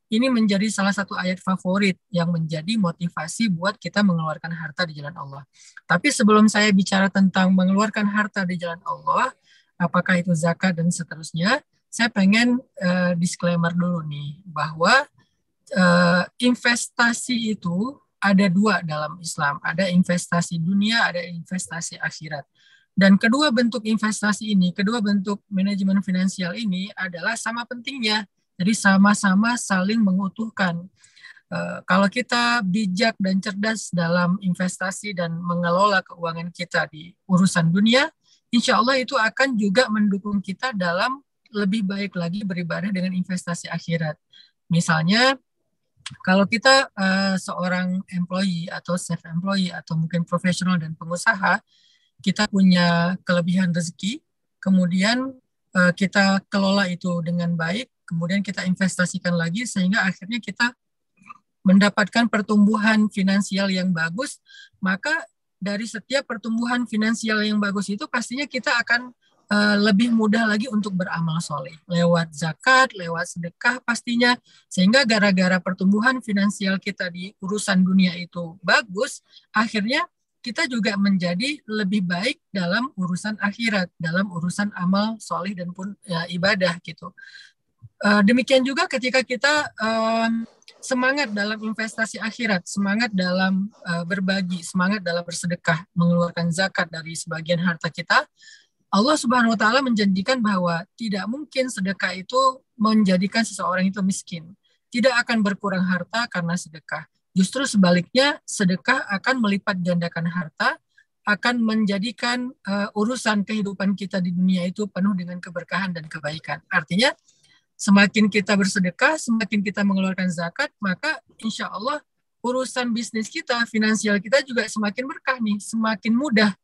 Ini menjadi salah satu ayat favorit yang menjadi motivasi buat kita mengeluarkan harta di jalan Allah. Tapi sebelum saya bicara tentang mengeluarkan harta di jalan Allah, apakah itu zakat dan seterusnya, saya pengen disclaimer dulu nih, bahwa investasi itu ada 2 dalam Islam. Ada investasi dunia, ada investasi akhirat. Dan kedua bentuk investasi ini, kedua bentuk manajemen finansial ini adalah sama pentingnya. Jadi sama-sama saling mengutuhkan. Kalau kita bijak dan cerdas dalam investasi dan mengelola keuangan kita di urusan dunia, insya Allah itu akan juga mendukung kita dalam lebih baik lagi beribadah dengan investasi akhirat. Misalnya, kalau kita seorang employee atau self-employee atau mungkin profesional dan pengusaha, kita punya kelebihan rezeki, kemudian kita kelola itu dengan baik, kemudian kita investasikan lagi sehingga akhirnya kita mendapatkan pertumbuhan finansial yang bagus, maka dari setiap pertumbuhan finansial yang bagus itu pastinya kita akan lebih mudah lagi untuk beramal soleh. Lewat zakat, lewat sedekah pastinya. Sehingga gara-gara pertumbuhan finansial kita di urusan dunia itu bagus, akhirnya kita juga menjadi lebih baik dalam urusan akhirat, dalam urusan amal soleh dan pun ibadah gitu. Demikian juga ketika kita semangat dalam investasi akhirat, semangat dalam berbagi, semangat dalam bersedekah, mengeluarkan zakat dari sebagian harta kita, Allah Subhanahu wa Ta'ala menjanjikan bahwa tidak mungkin sedekah itu menjadikan seseorang itu miskin. Tidak akan berkurang harta karena sedekah. Justru sebaliknya, sedekah akan melipat gandakan harta, akan menjadikan urusan kehidupan kita di dunia itu penuh dengan keberkahan dan kebaikan. Artinya, semakin kita bersedekah, semakin kita mengeluarkan zakat, maka insya Allah urusan bisnis kita, finansial kita juga semakin berkah nih, semakin mudah.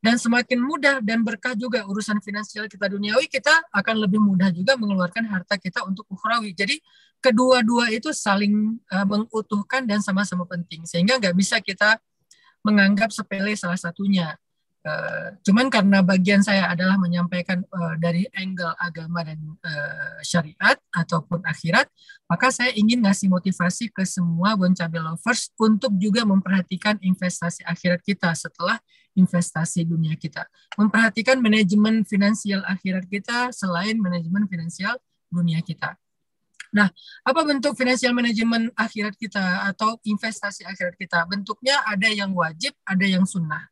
Dan semakin mudah dan berkah juga urusan finansial kita duniawi, kita akan lebih mudah juga mengeluarkan harta kita untuk ukhrawi. Jadi kedua-dua itu saling mengutuhkan dan sama-sama penting. Sehingga nggak bisa kita menganggap sepele salah satunya. Cuman karena bagian saya adalah menyampaikan dari angle agama dan syariat ataupun akhirat, maka saya ingin ngasih motivasi ke semua Boncabe lovers untuk juga memperhatikan investasi akhirat kita setelah investasi dunia kita. Memperhatikan manajemen finansial akhirat kita selain manajemen finansial dunia kita. Nah, apa bentuk financial management akhirat kita atau investasi akhirat kita? Bentuknya ada yang wajib, ada yang sunnah.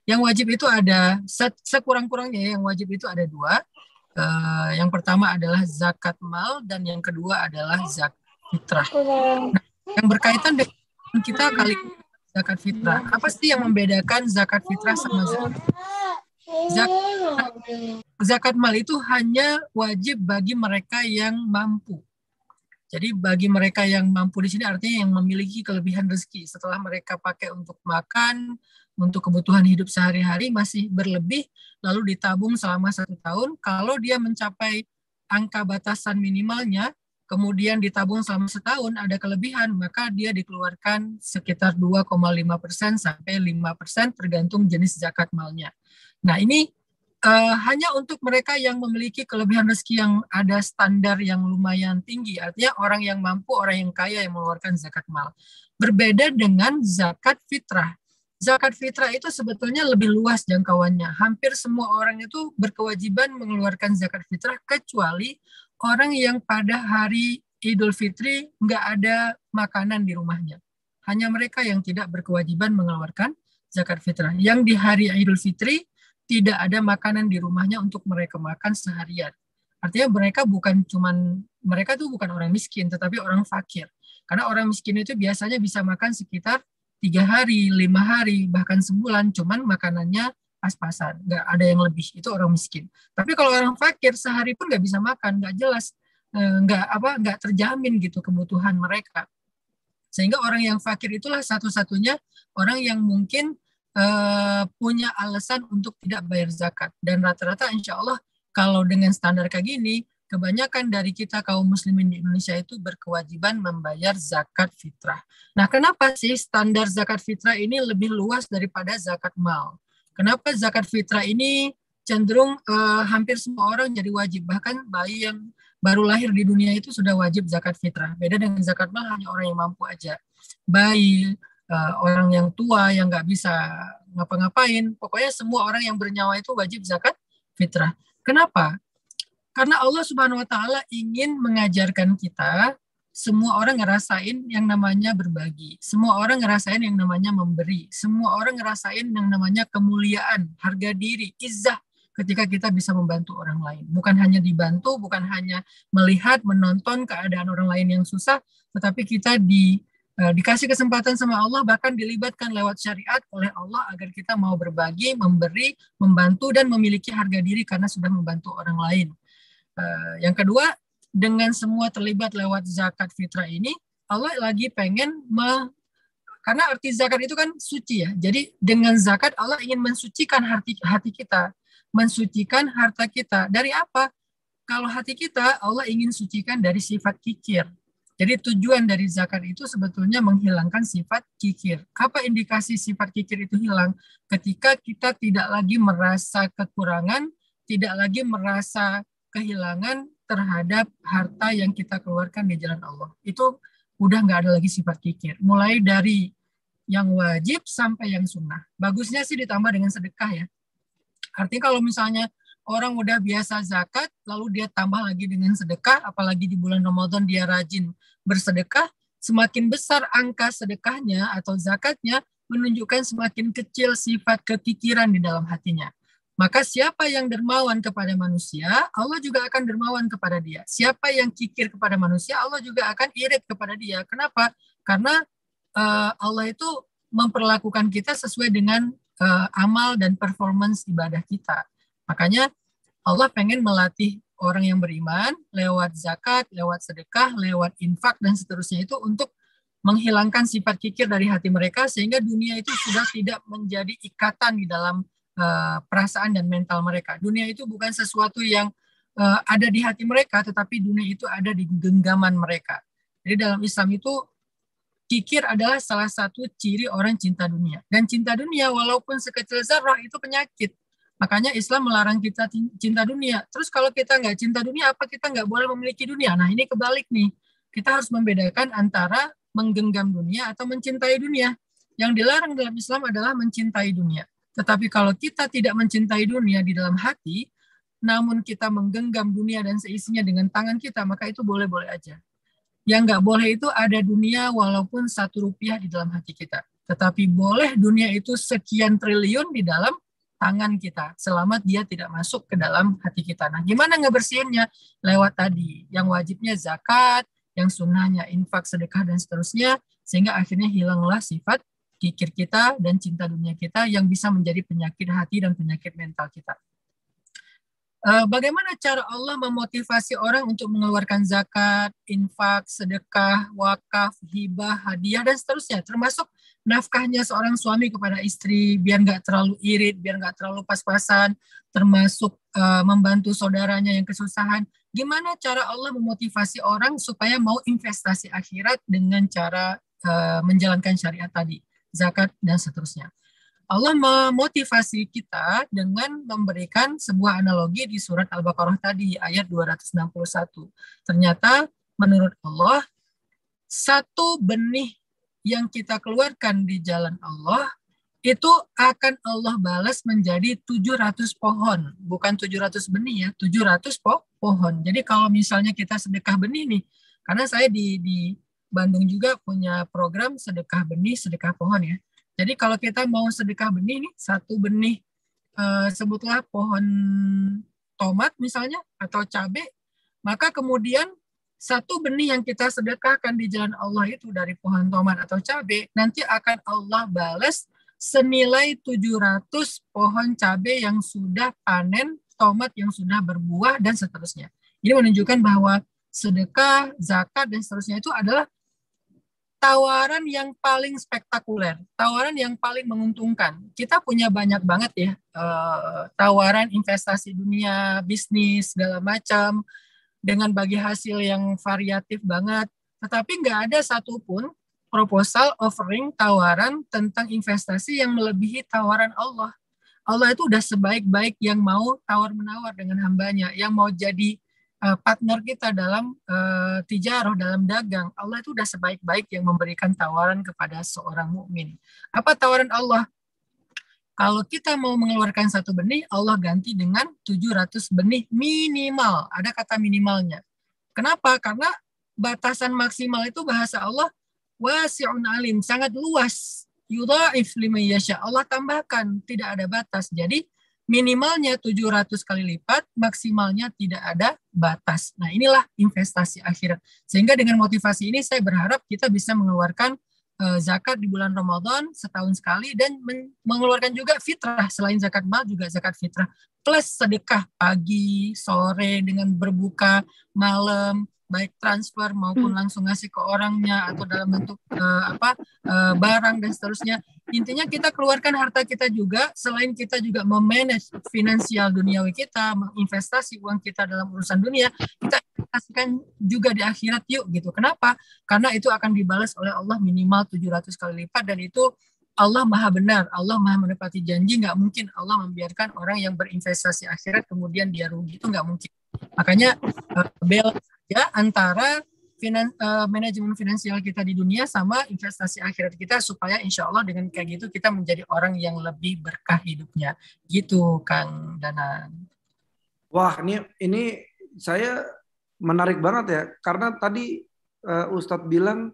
Yang wajib itu ada, sekurang-kurangnya yang wajib itu ada dua. Yang pertama adalah zakat mal dan yang kedua adalah zakat fitrah. Nah, yang berkaitan dengan kita kali zakat fitrah. Apa sih yang membedakan zakat fitrah sama zakat? Zakat mal itu hanya wajib bagi mereka yang mampu. Jadi bagi mereka yang mampu di sini artinya yang memiliki kelebihan rezeki. Setelah mereka pakai untuk makan, untuk kebutuhan hidup sehari-hari masih berlebih, lalu ditabung selama 1 tahun. Kalau dia mencapai angka batasan minimalnya, kemudian ditabung selama 1 tahun, ada kelebihan, maka dia dikeluarkan sekitar 2,5% sampai 5% tergantung jenis zakat malnya. Nah ini hanya untuk mereka yang memiliki kelebihan rezeki yang ada standar yang lumayan tinggi. Artinya orang yang mampu, orang yang kaya yang mengeluarkan zakat mal. Berbeda dengan zakat fitrah. Zakat fitrah itu sebetulnya lebih luas jangkauannya. Hampir semua orang itu berkewajiban mengeluarkan zakat fitrah kecuali orang yang pada hari Idul Fitri nggak ada makanan di rumahnya. Hanya mereka yang tidak berkewajiban mengeluarkan zakat fitrah. Yang di hari Idul Fitri tidak ada makanan di rumahnya untuk mereka makan seharian. Artinya mereka tuh bukan orang miskin, tetapi orang fakir. Karena orang miskin itu biasanya bisa makan sekitar 3 hari, 5 hari, bahkan sebulan, cuman makanannya pas-pasan, nggak ada yang lebih, itu orang miskin. Tapi kalau orang fakir sehari pun nggak bisa makan, nggak jelas, nggak terjamin gitu kebutuhan mereka. Sehingga orang yang fakir itulah satu-satunya orang yang mungkin punya alasan untuk tidak bayar zakat. Dan rata-rata insya Allah kalau dengan standar kayak gini, kebanyakan dari kita kaum muslimin di Indonesia itu berkewajiban membayar zakat fitrah. Nah, kenapa sih standar zakat fitrah ini lebih luas daripada zakat mal? Kenapa zakat fitrah ini cenderung hampir semua orang jadi wajib? Bahkan bayi yang baru lahir di dunia itu sudah wajib zakat fitrah. Beda dengan zakat mal, hanya orang yang mampu aja. Bayi, orang yang tua yang nggak bisa ngapa-ngapain, pokoknya semua orang yang bernyawa itu wajib zakat fitrah. Kenapa? Karena Allah Subhanahu wa Ta'ala ingin mengajarkan kita, semua orang ngerasain yang namanya berbagi, semua orang ngerasain yang namanya memberi, semua orang ngerasain yang namanya kemuliaan, harga diri, izzah, ketika kita bisa membantu orang lain. Bukan hanya dibantu, bukan hanya melihat, menonton keadaan orang lain yang susah, tetapi kita dikasih kesempatan sama Allah, bahkan dilibatkan lewat syariat oleh Allah agar kita mau berbagi, memberi, membantu, dan memiliki harga diri karena sudah membantu orang lain. Yang kedua, dengan semua terlibat lewat zakat fitrah ini, Allah lagi pengen karena arti zakat itu kan suci ya. Jadi dengan zakat Allah ingin mensucikan hati kita, mensucikan harta kita. Dari apa? Kalau hati kita, Allah ingin sucikan dari sifat kikir. Jadi tujuan dari zakat itu sebetulnya menghilangkan sifat kikir. Apa indikasi sifat kikir itu hilang? Ketika kita tidak lagi merasa kekurangan, tidak lagi merasa kehilangan terhadap harta yang kita keluarkan di jalan Allah. Itu udah nggak ada lagi sifat kikir. Mulai dari yang wajib sampai yang sunnah. Bagusnya sih ditambah dengan sedekah ya. Artinya kalau misalnya orang udah biasa zakat, lalu dia tambah lagi dengan sedekah, apalagi di bulan Ramadan dia rajin bersedekah, semakin besar angka sedekahnya atau zakatnya, menunjukkan semakin kecil sifat kekikiran di dalam hatinya. Maka siapa yang dermawan kepada manusia, Allah juga akan dermawan kepada dia. Siapa yang kikir kepada manusia, Allah juga akan irit kepada dia. Kenapa? Karena Allah itu memperlakukan kita sesuai dengan amal dan performance ibadah kita. Makanya Allah pengen melatih orang yang beriman lewat zakat, lewat sedekah, lewat infak, dan seterusnya itu untuk menghilangkan sifat kikir dari hati mereka sehingga dunia itu sudah tidak menjadi ikatan di dalam perasaan dan mental mereka. Dunia itu bukan sesuatu yang ada di hati mereka, tetapi dunia itu ada di genggaman mereka. Jadi dalam Islam itu kikir adalah salah satu ciri orang cinta dunia. Dan cinta dunia walaupun sekecil zarrah itu penyakit. Makanya Islam melarang kita cinta dunia. Terus kalau kita nggak cinta dunia, apa kita nggak boleh memiliki dunia? Nah ini kebalik nih. Kita harus membedakan antara menggenggam dunia atau mencintai dunia. Yang dilarang dalam Islam adalah mencintai dunia. Tetapi kalau kita tidak mencintai dunia di dalam hati, namun kita menggenggam dunia dan seisinya dengan tangan kita, maka itu boleh-boleh aja. Yang nggak boleh itu ada dunia walaupun 1 rupiah di dalam hati kita. Tetapi boleh dunia itu sekian triliun di dalam tangan kita, selama dia tidak masuk ke dalam hati kita. Nah, gimana ngebersihinnya? Lewat tadi, yang wajibnya zakat, yang sunnahnya infak, sedekah, dan seterusnya, sehingga akhirnya hilanglah sifat kikir kita dan cinta dunia kita yang bisa menjadi penyakit hati dan penyakit mental kita. Bagaimana cara Allah memotivasi orang untuk mengeluarkan zakat, infak, sedekah, wakaf, hibah, hadiah, dan seterusnya, termasuk nafkahnya seorang suami kepada istri, biar nggak terlalu irit, biar nggak terlalu pas-pasan, termasuk membantu saudaranya yang kesusahan. Gimana cara Allah memotivasi orang supaya mau investasi akhirat dengan cara menjalankan syariat tadi, zakat, dan seterusnya. Allah memotivasi kita dengan memberikan sebuah analogi di surat Al-Baqarah tadi, ayat 261. Ternyata menurut Allah, satu benih yang kita keluarkan di jalan Allah, itu akan Allah balas menjadi 700 pohon. Bukan 700 benih ya, 700 pohon. Jadi kalau misalnya kita sedekah benih nih, karena saya di Bandung juga punya program sedekah benih, sedekah pohon ya. Jadi kalau kita mau sedekah benih nih, satu benih sebutlah pohon tomat misalnya atau cabai, maka kemudian satu benih yang kita sedekahkan di jalan Allah itu dari pohon tomat atau cabai, nanti akan Allah balas senilai 700 pohon cabai yang sudah panen, tomat yang sudah berbuah, dan seterusnya. Ini menunjukkan bahwa sedekah, zakat, dan seterusnya itu adalah tawaran yang paling spektakuler, tawaran yang paling menguntungkan. Kita punya banyak banget ya tawaran investasi dunia, bisnis, segala macam, dengan bagi hasil yang variatif banget. Tetapi nggak ada satupun proposal, offering, tawaran tentang investasi yang melebihi tawaran Allah. Allah itu udah sebaik-baik yang mau tawar-menawar dengan hambanya, yang mau jadi partner kita dalam tijarah, dalam dagang. Allah itu udah sebaik-baik yang memberikan tawaran kepada seorang mukmin. Apa tawaran Allah? Kalau kita mau mengeluarkan satu benih, Allah ganti dengan 700 benih minimal. Ada kata minimalnya. Kenapa? Karena batasan maksimal itu bahasa Allah wasi'un alim, sangat luas. Yudha'if liman yasha. Allah tambahkan, tidak ada batas. Jadi minimalnya 700 kali lipat, maksimalnya tidak ada batas. Nah, inilah investasi akhirat. Sehingga dengan motivasi ini saya berharap kita bisa mengeluarkan zakat di bulan Ramadan setahun sekali dan mengeluarkan juga fitrah, selain zakat mal juga zakat fitrah, plus sedekah pagi, sore dengan berbuka malam, baik transfer maupun langsung ngasih ke orangnya atau dalam bentuk barang dan seterusnya. Intinya kita keluarkan harta kita juga, selain kita juga memanage finansial duniawi kita, menginvestasi uang kita dalam urusan dunia, kita investasikan juga di akhirat yuk gitu. Kenapa? Karena itu akan dibalas oleh Allah minimal 700 kali lipat, dan itu Allah maha benar, Allah maha menepati janji. Nggak mungkin Allah membiarkan orang yang berinvestasi akhirat kemudian dia rugi, itu nggak mungkin. Makanya balance saja antara manajemen finansial kita di dunia sama investasi akhirat kita, supaya insya Allah dengan kayak gitu kita menjadi orang yang lebih berkah hidupnya. Gitu, Kang Danan. Wah, ini saya menarik banget ya, karena tadi Ustadz bilang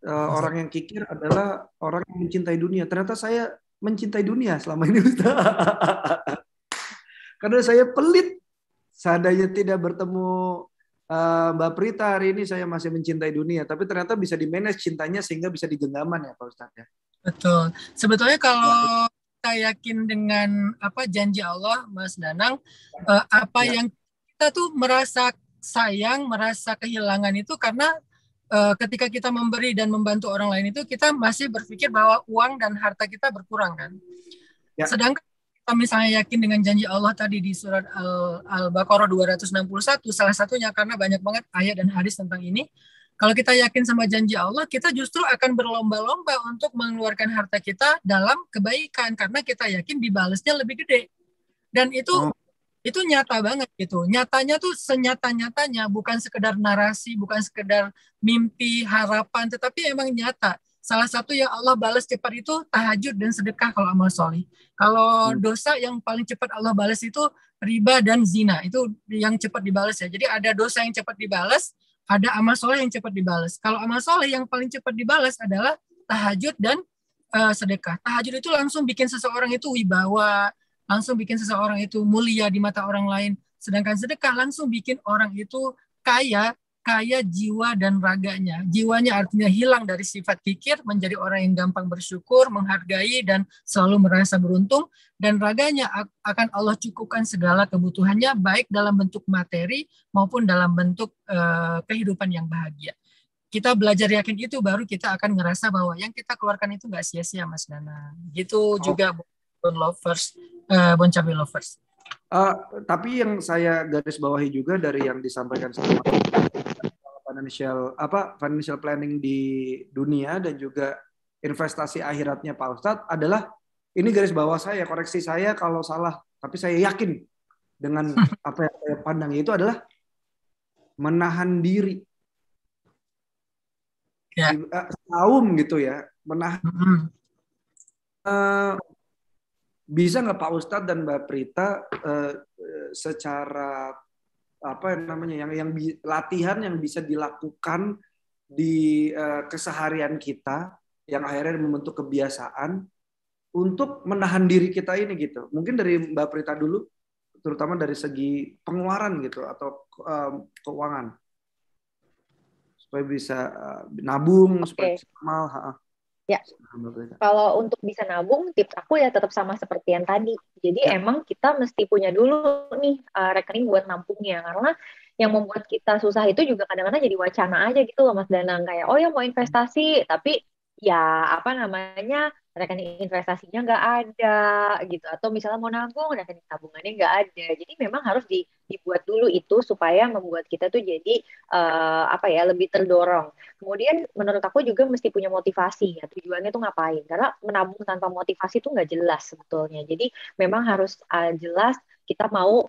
orang yang kikir adalah orang yang mencintai dunia. Ternyata saya mencintai dunia selama ini, Ustadz. Karena saya pelit. Seandainya tidak bertemu Mbak Prita hari ini, saya masih mencintai dunia. Tapi ternyata bisa di-manage cintanya sehingga bisa digenggaman ya Pak Ustadz ya. Betul. Sebetulnya kalau kita yakin dengan janji Allah, Mas Danang, yang kita tuh merasa sayang, merasa kehilangan itu karena ketika kita memberi dan membantu orang lain itu kita masih berpikir bahwa uang dan harta kita berkurang kan. Ya. Sedangkan kita misalnya yakin dengan janji Allah tadi di surat Al-Baqarah 261, salah satunya karena banyak banget ayat dan hadis tentang ini. Kalau kita yakin sama janji Allah, kita justru akan berlomba-lomba untuk mengeluarkan harta kita dalam kebaikan karena kita yakin dibalasnya lebih gede. Dan itu nyata banget gitu. Nyatanya tuh senyata-nyatanya, bukan sekedar narasi, bukan sekedar mimpi, harapan, tetapi emang nyata. Salah satu yang Allah balas cepat itu tahajud dan sedekah kalau amal soleh. Kalau dosa yang paling cepat Allah balas itu riba dan zina. Itu yang cepat dibalas ya. Jadi ada dosa yang cepat dibalas, ada amal soleh yang cepat dibalas. Kalau amal soleh yang paling cepat dibalas adalah tahajud dan sedekah. Tahajud itu langsung bikin seseorang itu wibawa, langsung bikin seseorang itu mulia di mata orang lain. Sedangkan sedekah langsung bikin orang itu kaya jiwa dan raganya. Jiwanya artinya hilang dari sifat kikir, menjadi orang yang gampang bersyukur, menghargai, dan selalu merasa beruntung. Dan raganya akan Allah cukupkan segala kebutuhannya, baik dalam bentuk materi maupun dalam bentuk kehidupan yang bahagia. Kita belajar yakin itu, baru kita akan ngerasa bahwa yang kita keluarkan itu nggak sia-sia, Mas Dana. Gitu juga Bon Cabe Lovers. Tapi yang saya garis bawahi juga dari yang disampaikan sama financial planning di dunia dan juga investasi akhiratnya Pak Ustadz adalah, ini garis bawah saya, koreksi saya kalau salah, tapi saya yakin dengan apa yang saya pandang itu adalah menahan diri. Ya. Saum gitu ya, menahan. Bisa nggak Pak Ustadz dan Mbak Prita secara yang latihan yang bisa dilakukan di keseharian kita yang akhirnya membentuk kebiasaan untuk menahan diri kita ini gitu. Mungkin dari Mbak Prita dulu, terutama dari segi pengeluaran gitu atau keuangan, supaya bisa nabung, supaya bisa amal. Ya, kalau untuk bisa nabung, tips aku ya tetap sama seperti yang tadi. Jadi emang kita mesti punya dulu nih rekening buat nampungnya. Karena yang membuat kita susah itu juga kadang-kadang jadi wacana aja gitu loh Mas Danang. Kayak, oh ya mau investasi, tapi ya rekening investasinya nggak ada gitu. Atau misalnya mau nabung, rekening tabungannya nggak ada. Jadi memang harus dibuat dulu itu supaya membuat kita tuh jadi lebih terdorong. Kemudian menurut aku juga mesti punya motivasi ya, tujuannya tuh ngapain. Karena menabung tanpa motivasi tuh nggak jelas sebetulnya. Jadi memang harus jelas kita mau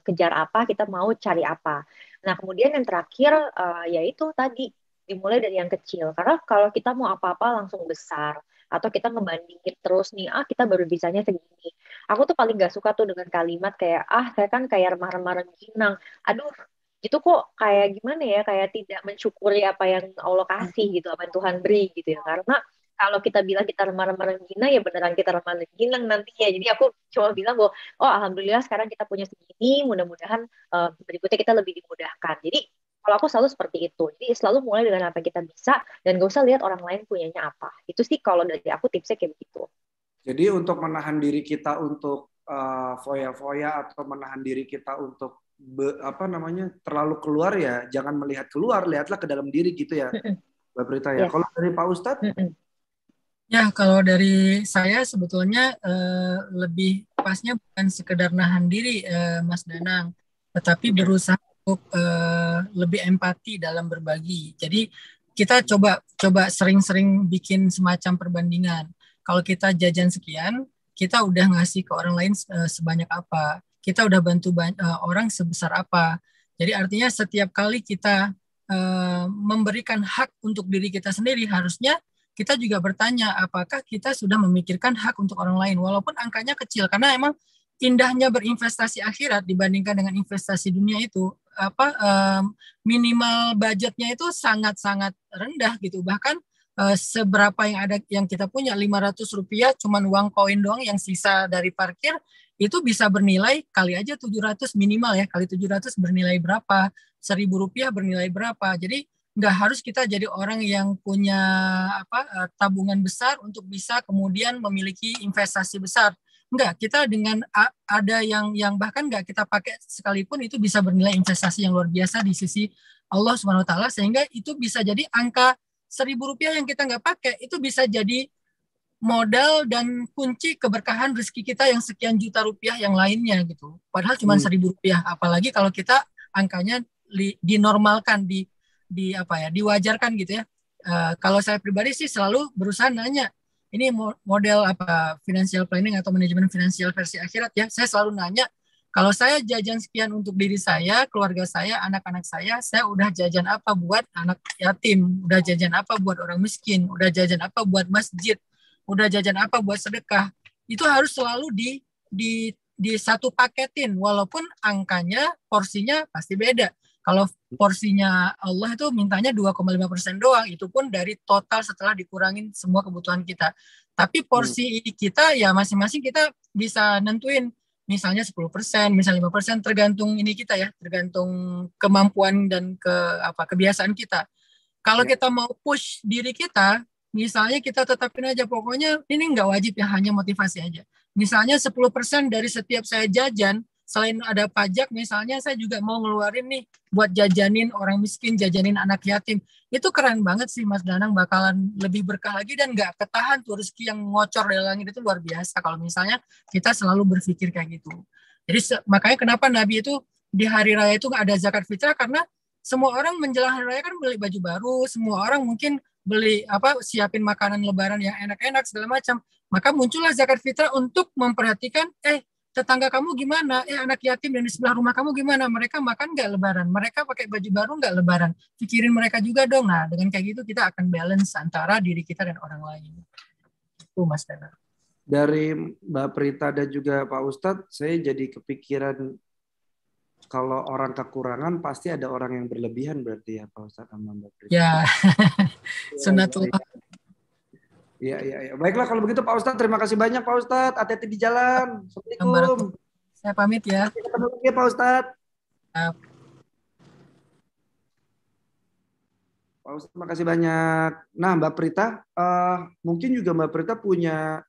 kejar apa, kita mau cari apa. Nah kemudian yang terakhir yaitu tadi dimulai dari yang kecil. Karena kalau kita mau apa-apa langsung besar, atau kita ngebandingin terus nih, kita baru bisanya segini. Aku tuh paling gak suka tuh dengan kalimat kayak, saya kan kayak remah-remah rengginang. Aduh, itu kok kayak gimana ya, kayak tidak mensyukuri apa yang Allah kasih gitu, apa yang Tuhan beri gitu ya. Karena kalau kita bilang kita remah-remah rengginang, ya beneran kita remah rengginang nantinya. Jadi aku cuma bilang bahwa, oh alhamdulillah sekarang kita punya segini, mudah-mudahan berikutnya kita lebih dimudahkan. Jadi kalau aku selalu seperti itu. Jadi selalu mulai dengan apa yang kita bisa, dan gak usah lihat orang lain punyanya apa. Itu sih kalau dari aku tipsnya kayak begitu. Jadi untuk menahan diri kita untuk foya-foya atau menahan diri kita untuk terlalu keluar, ya jangan melihat keluar, lihatlah ke dalam diri gitu ya, Mbak Prita ya. Yes. Kalau dari Pak Ustadz? Ya, kalau dari saya sebetulnya lebih pasnya bukan sekedar nahan diri, Mas Danang, tetapi berusaha untuk lebih empati dalam berbagi. Jadi kita coba sering-sering bikin semacam perbandingan. Kalau kita jajan sekian, kita udah ngasih ke orang lain sebanyak apa, kita udah bantu orang sebesar apa. Jadi artinya setiap kali kita memberikan hak untuk diri kita sendiri, harusnya kita juga bertanya apakah kita sudah memikirkan hak untuk orang lain, walaupun angkanya kecil. Karena emang indahnya berinvestasi akhirat dibandingkan dengan investasi dunia itu, minimal budgetnya itu sangat-sangat rendah gitu. Bahkan seberapa yang kita punya, Rp500 cuman uang koin doang yang sisa dari parkir, itu bisa bernilai kali aja 700 minimal ya, kali 700 bernilai berapa, Rp1.000 bernilai berapa. Jadi nggak harus kita jadi orang yang punya tabungan besar untuk bisa kemudian memiliki investasi besar. Enggak, kita dengan ada yang bahkan nggak kita pakai sekalipun, itu bisa bernilai investasi yang luar biasa di sisi Allah Subhanahu Wa Taala, sehingga itu bisa jadi angka Rp1.000 yang kita nggak pakai, itu bisa jadi modal dan kunci keberkahan rezeki kita yang sekian juta rupiah yang lainnya gitu. Padahal cuma Rp1.000. Apalagi kalau kita angkanya dinormalkan, diwajarkan gitu ya. Kalau saya pribadi sih selalu berusaha nanya, ini model financial planning atau manajemen finansial versi akhirat ya. Saya selalu nanya, kalau saya jajan sekian untuk diri saya, keluarga saya, anak-anak saya udah jajan apa buat anak yatim, udah jajan apa buat orang miskin, udah jajan apa buat masjid, udah jajan apa buat sedekah. Itu harus selalu di satu paketin, walaupun angkanya, porsinya pasti beda. Kalau porsinya Allah itu mintanya 2,5% doang, itu pun dari total setelah dikurangin semua kebutuhan kita. Tapi porsi kita ya masing-masing kita bisa nentuin, misalnya 10%, misalnya 5%, tergantung ini kita ya, tergantung kemampuan dan kebiasaan kita. Kalau kita mau push diri kita, misalnya kita tetapin aja, pokoknya ini nggak wajib ya, hanya motivasi aja. Misalnya 10% dari setiap saya jajan, selain ada pajak, misalnya saya juga mau ngeluarin nih buat jajanin orang miskin, jajanin anak yatim. Itu keren banget sih Mas Danang, bakalan lebih berkah lagi dan nggak ketahan tuh rezeki yang ngocor dari langit. Itu luar biasa kalau misalnya kita selalu berpikir kayak gitu. Jadi makanya kenapa Nabi itu di hari raya itu nggak ada zakat fitrah, karena semua orang menjelang hari raya kan beli baju baru, semua orang mungkin beli siapin makanan lebaran yang enak-enak segala macam. Maka muncullah zakat fitrah untuk memperhatikan tetangga kamu gimana, anak yatim yang di sebelah rumah kamu gimana, mereka makan nggak lebaran, mereka pakai baju baru nggak lebaran, pikirin mereka juga dong. Nah dengan kayak gitu kita akan balance antara diri kita dan orang lain. Itu Mas Dana. Dari Mbak Prita dan juga Pak Ustadz, saya jadi kepikiran kalau orang kekurangan pasti ada orang yang berlebihan, berarti ya Pak Ustadz sama Mbak Prita. Ya, sunatullah. Iya. Baiklah kalau begitu Pak Ustadz, terima kasih banyak Pak Ustadz. Hati-hati di jalan. Assalamualaikum. Saya pamit ya. Sampai ketemu lagi Pak Ustadz. Pak Ustadz, terima kasih banyak. Nah Mbak Prita, mungkin juga Mbak Prita punya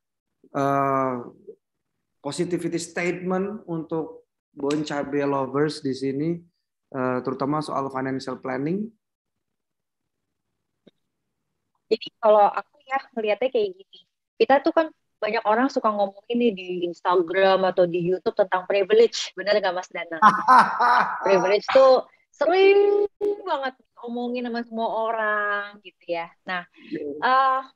positivity statement untuk Bon Cabe lovers di sini, terutama soal financial planning. Jadi kalau aku ya ngelihatnya kayak gini, kita tuh kan banyak orang suka ngomongin nih di Instagram atau di YouTube tentang privilege, bener nggak Mas Dana? Privilege tuh sering banget ngomongin sama semua orang gitu ya. Nah,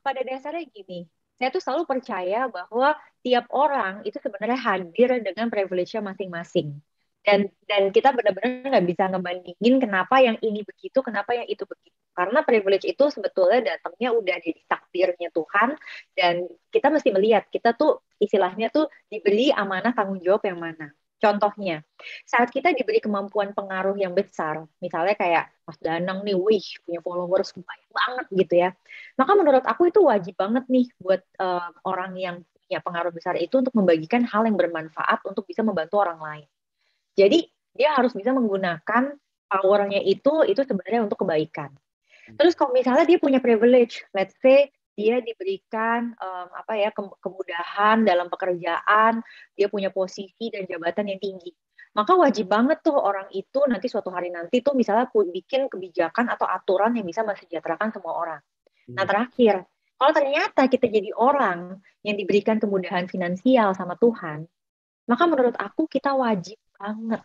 pada dasarnya gini, saya tuh selalu percaya bahwa tiap orang itu sebenarnya hadir dengan privilege-nya masing-masing. Dan kita benar-benar nggak bisa ngebandingin kenapa yang ini begitu, kenapa yang itu begitu. Karena privilege itu sebetulnya datangnya udah dari takdirnya Tuhan, dan kita mesti melihat, kita tuh istilahnya tuh diberi amanah tanggung jawab yang mana. Contohnya, saat kita diberi kemampuan pengaruh yang besar, misalnya kayak Mas Danang nih, wih punya followers banyak banget gitu ya. Maka menurut aku itu wajib banget nih buat orang yang punya pengaruh besar itu untuk membagikan hal yang bermanfaat untuk bisa membantu orang lain. Jadi dia harus bisa menggunakan powernya itu sebenarnya untuk kebaikan. Terus kalau misalnya dia punya privilege, let's say dia diberikan kemudahan dalam pekerjaan, dia punya posisi dan jabatan yang tinggi. Maka wajib banget tuh orang itu nanti suatu hari nanti tuh misalnya bikin kebijakan atau aturan yang bisa mensejahterakan semua orang. Nah terakhir, kalau ternyata kita jadi orang yang diberikan kemudahan finansial sama Tuhan, maka menurut aku kita wajib banget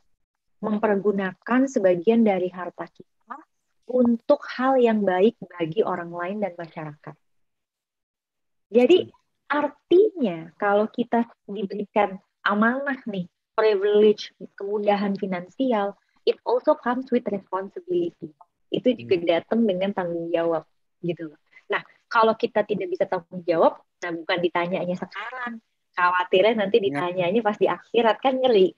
mempergunakan sebagian dari harta kita untuk hal yang baik bagi orang lain dan masyarakat. Jadi artinya kalau kita diberikan amanah nih, privilege, kemudahan finansial, it also comes with responsibility. Itu juga datang dengan tanggung jawab gitu. Nah, kalau kita tidak bisa tanggung jawab, nah bukan ditanyanya sekarang. Khawatirnya nanti ditanyanya pas di akhirat, kan ngeri.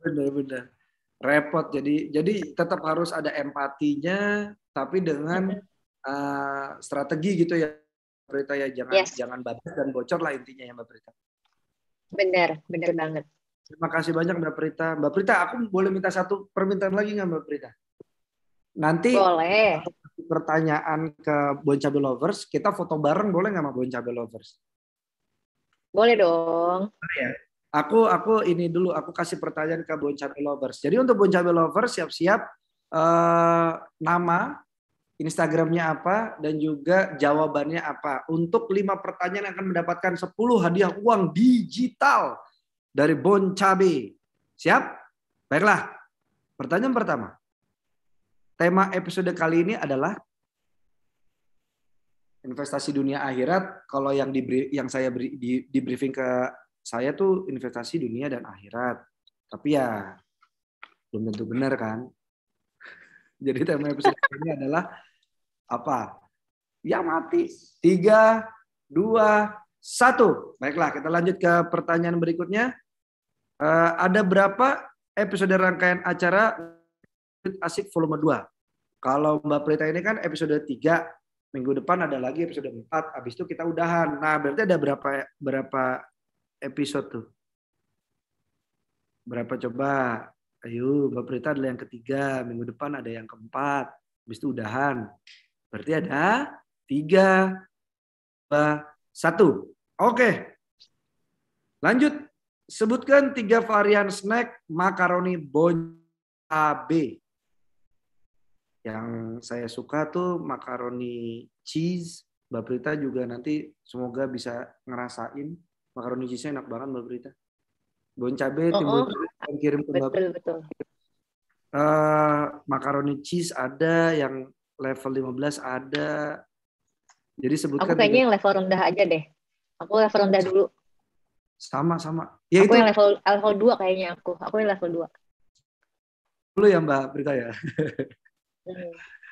Benar-benar. Repot. Jadi tetap harus ada empatinya, tapi dengan strategi gitu ya. Mbak Prita ya, jangan bablas dan bocor lah intinya ya Mbak Prita. Benar banget. Terima kasih banyak Mbak Prita. Mbak Prita, aku boleh minta satu permintaan lagi nggak Mbak Prita? Nanti boleh. Pertanyaan ke Boncabe Lovers, kita foto bareng boleh nggak sama Boncabe Lovers? Boleh dong. Ya. Aku ini dulu, aku kasih pertanyaan ke Boncabe Lovers. Jadi untuk Boncabe Lovers siap-siap nama, Instagramnya apa, dan juga jawabannya apa. Untuk 5 pertanyaan akan mendapatkan 10 hadiah uang digital dari Boncabe. Siap? Baiklah. Pertanyaan pertama. Tema episode kali ini adalah investasi dunia akhirat. Kalau yang saya di briefing ke saya tuh investasi dunia dan akhirat. Tapi ya belum tentu benar kan. Jadi tema episode kali ini adalah apa? Yang mati. 3, 2, 1. Baiklah, kita lanjut ke pertanyaan berikutnya. Ada berapa episode rangkaian acara Asik volume 2? Kalau Mbak Prita ini kan episode 3. Minggu depan ada lagi episode 4. Habis itu kita udahan. Nah, berarti ada berapa episode tuh? Berapa coba? Ayo, Mbak Prita adalah yang ketiga. Minggu depan ada yang keempat. Habis itu udahan. Berarti ada 3, 2, 1. Oke. Lanjut. Sebutkan 3 varian snack makaroni Boncabe. Yang saya suka tuh makaroni cheese. Mbak Prita juga nanti semoga bisa ngerasain. Makaroni cheese-nya enak banget Mbak Prita. Boncabe timbul kirim ke Mbak Prita. Betul. Makaroni cheese ada, yang level 15 ada. Jadi sebutkan. Aku kayaknya yang level rendah aja deh. Aku level rendah dulu. Sama. Ya aku itu. yang level 2 kayaknya aku. Aku yang level 2. Dulu ya Mbak Prita ya.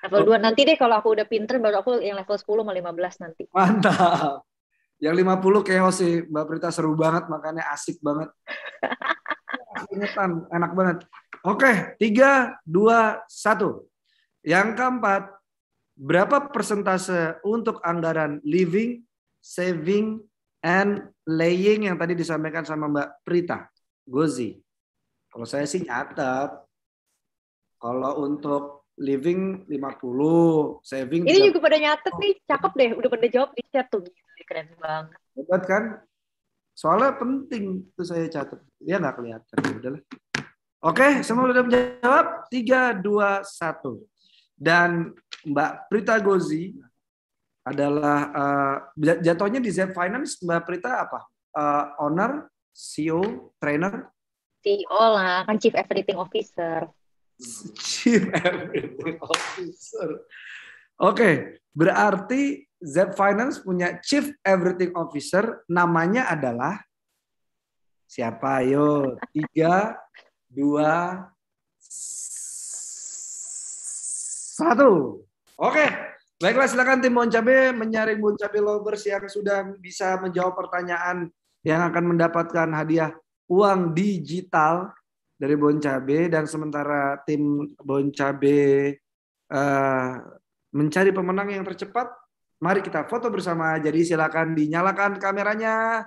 Level 2 nanti deh kalau aku udah pinter baru aku yang level 10 sama 15 nanti. Mantap. Yang 50 chaos sih Mbak Prita, seru banget makanya asik banget. Ingetan, enak banget. Oke, 3, 2, 1. Yang keempat, berapa persentase untuk anggaran living, saving, and laying yang tadi disampaikan sama Mbak Prita Gozi? Kalau saya sih nyatet. Kalau untuk living 50, saving. Ini juga pada nyatet nih, cakep deh. Udah pada jawab di chat tuh. Keren banget. Hebat kan? Soalnya penting tuh saya catat. Dia nggak kelihatan. Udahlah. Oke, semua sudah menjawab. 3, 2, 1. Dan Mbak Prita Gozi adalah jatuhnya di Z Finance. Mbak Prita apa? Owner, CEO, trainer? CEO lah, kan Chief Everything Officer. Chief Everything Officer. Oke, berarti Z Finance punya Chief Everything Officer. Namanya adalah siapa? Ayo, 3, 2, 1. Oke, baiklah silakan tim Boncabe menyaring Boncabe Lovers yang sudah bisa menjawab pertanyaan yang akan mendapatkan hadiah uang digital dari Bon Cabe, dan sementara tim Bon Cabe mencari pemenang yang tercepat, mari kita foto bersama. Jadi silakan dinyalakan kameranya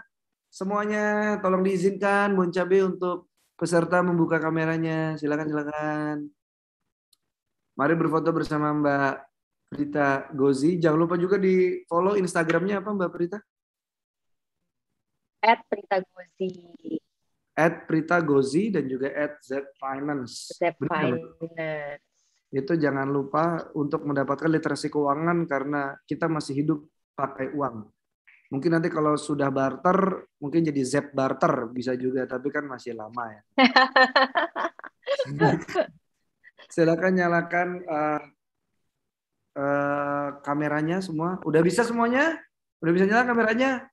semuanya. Tolong diizinkan Bon Cabe untuk peserta membuka kameranya. Silakan. Mari berfoto bersama Mbak Prita Gozi. Jangan lupa juga di follow Instagramnya apa Mbak Prita? @pritagozi. @pritagozi dan juga @zfinance. Zfinance. Itu jangan lupa untuk mendapatkan literasi keuangan karena kita masih hidup pakai uang. Mungkin nanti kalau sudah barter, mungkin jadi Zep barter bisa juga, tapi kan masih lama ya. Silakan nyalakan kameranya semua. Udah bisa semuanya? Udah bisa nyala kameranya?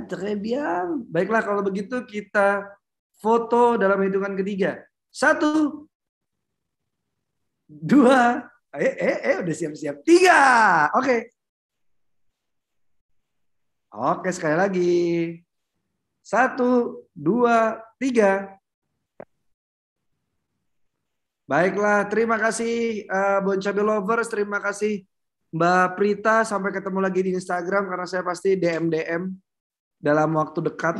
Très bien. Baiklah kalau begitu kita foto dalam hitungan ketiga. 1, 2, udah siap-siap. 3, oke. Oke, sekali lagi. 1, 2, 3. Baiklah, terima kasih Bon Cabe Lovers, terima kasih Mbak Prita. Sampai ketemu lagi di Instagram karena saya pasti DM dalam waktu dekat.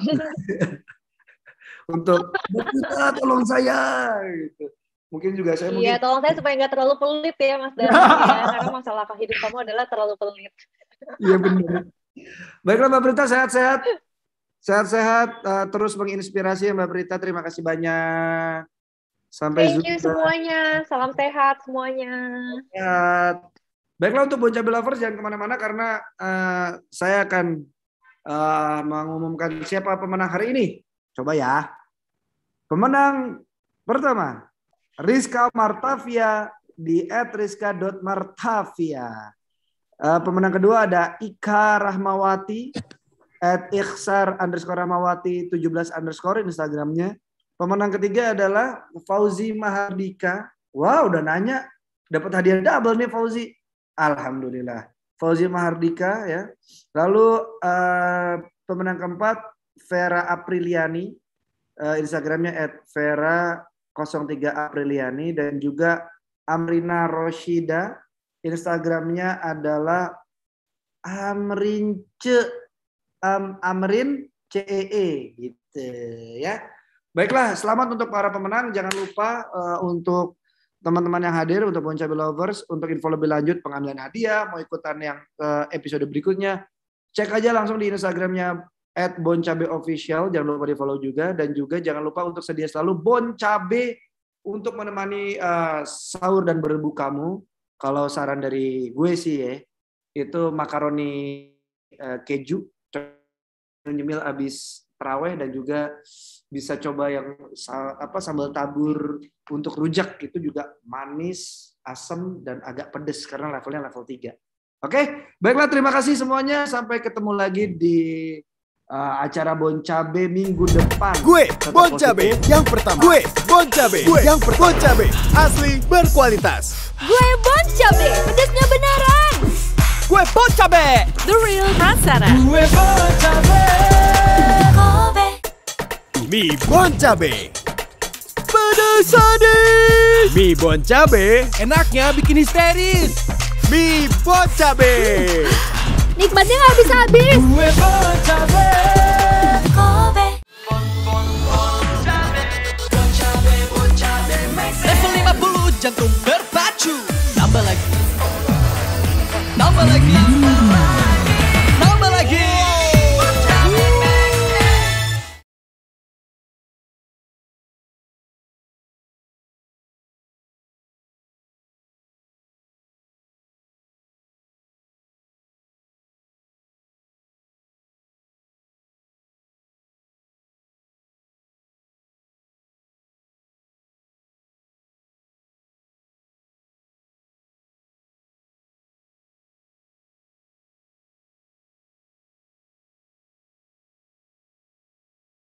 Untuk Mbak Prita, tolong saya. Gitu. Mungkin juga saya Iya, tolong saya supaya nggak terlalu pelit ya Mas Dani ya, karena masalah hidup kamu adalah terlalu pelit. Iya benar. Baiklah Mbak Prita, sehat-sehat. Sehat-sehat, terus menginspirasi ya Mbak Prita. Terima kasih banyak. Sampai Thank you semuanya. Salam sehat semuanya. Sehat. Baiklah untuk Bon Cabe Lovers jangan kemana-mana karena saya akan mengumumkan siapa pemenang hari ini. Coba ya. Pemenang pertama, Rizka Martavia di @rizka.martavia. Pemenang kedua ada Ika Rahmawati @ikhsar_rahmawati 17_ Instagramnya. Pemenang ketiga adalah Fauzi Mahardika. Wow, udah nanya. Dapat hadiah double nih Fauzi. Alhamdulillah. Fauzi Mahardika ya. Lalu pemenang keempat Vera Apriliani. Instagramnya @vera03apriliani. Dan juga Amrina Roshida. Instagramnya adalah Amrin CEE gitu ya. Baiklah, selamat untuk para pemenang. Jangan lupa untuk teman-teman yang hadir, untuk Bon Cabe Lovers, untuk info lebih lanjut pengambilan hadiah, mau ikutan yang episode berikutnya, cek aja langsung di Instagramnya @boncabeofficial. Jangan lupa di follow juga, dan juga jangan lupa untuk sedia selalu Bon Cabe untuk menemani sahur dan berbukamu. Kalau saran dari gue sih ya, itu makaroni keju, nyemil abis terawih, dan juga bisa coba yang sambal tabur untuk rujak, itu juga manis, asam, dan agak pedas karena levelnya level 3. Oke, baiklah terima kasih semuanya. Sampai ketemu lagi di acara Bon Cabe minggu depan. Gue Bon Cabe yang pertama. Gue Bon Cabe yang pertama. Bon Cabe asli berkualitas. Gue Bon Cabe, pedasnya beneran. Gue Bon Cabe, The real Prasara. gue Bon Cabe. Kobe. Mie Bon Cabe. Pedas sadis. Mie Bon Cabe. Enaknya bikin histeris. Mie Bon Cabe. Nikmatnya nggak habis-habis. Gue Bon Cabe. Kobe. Level 50 jantung berpacu. Nambah lagi.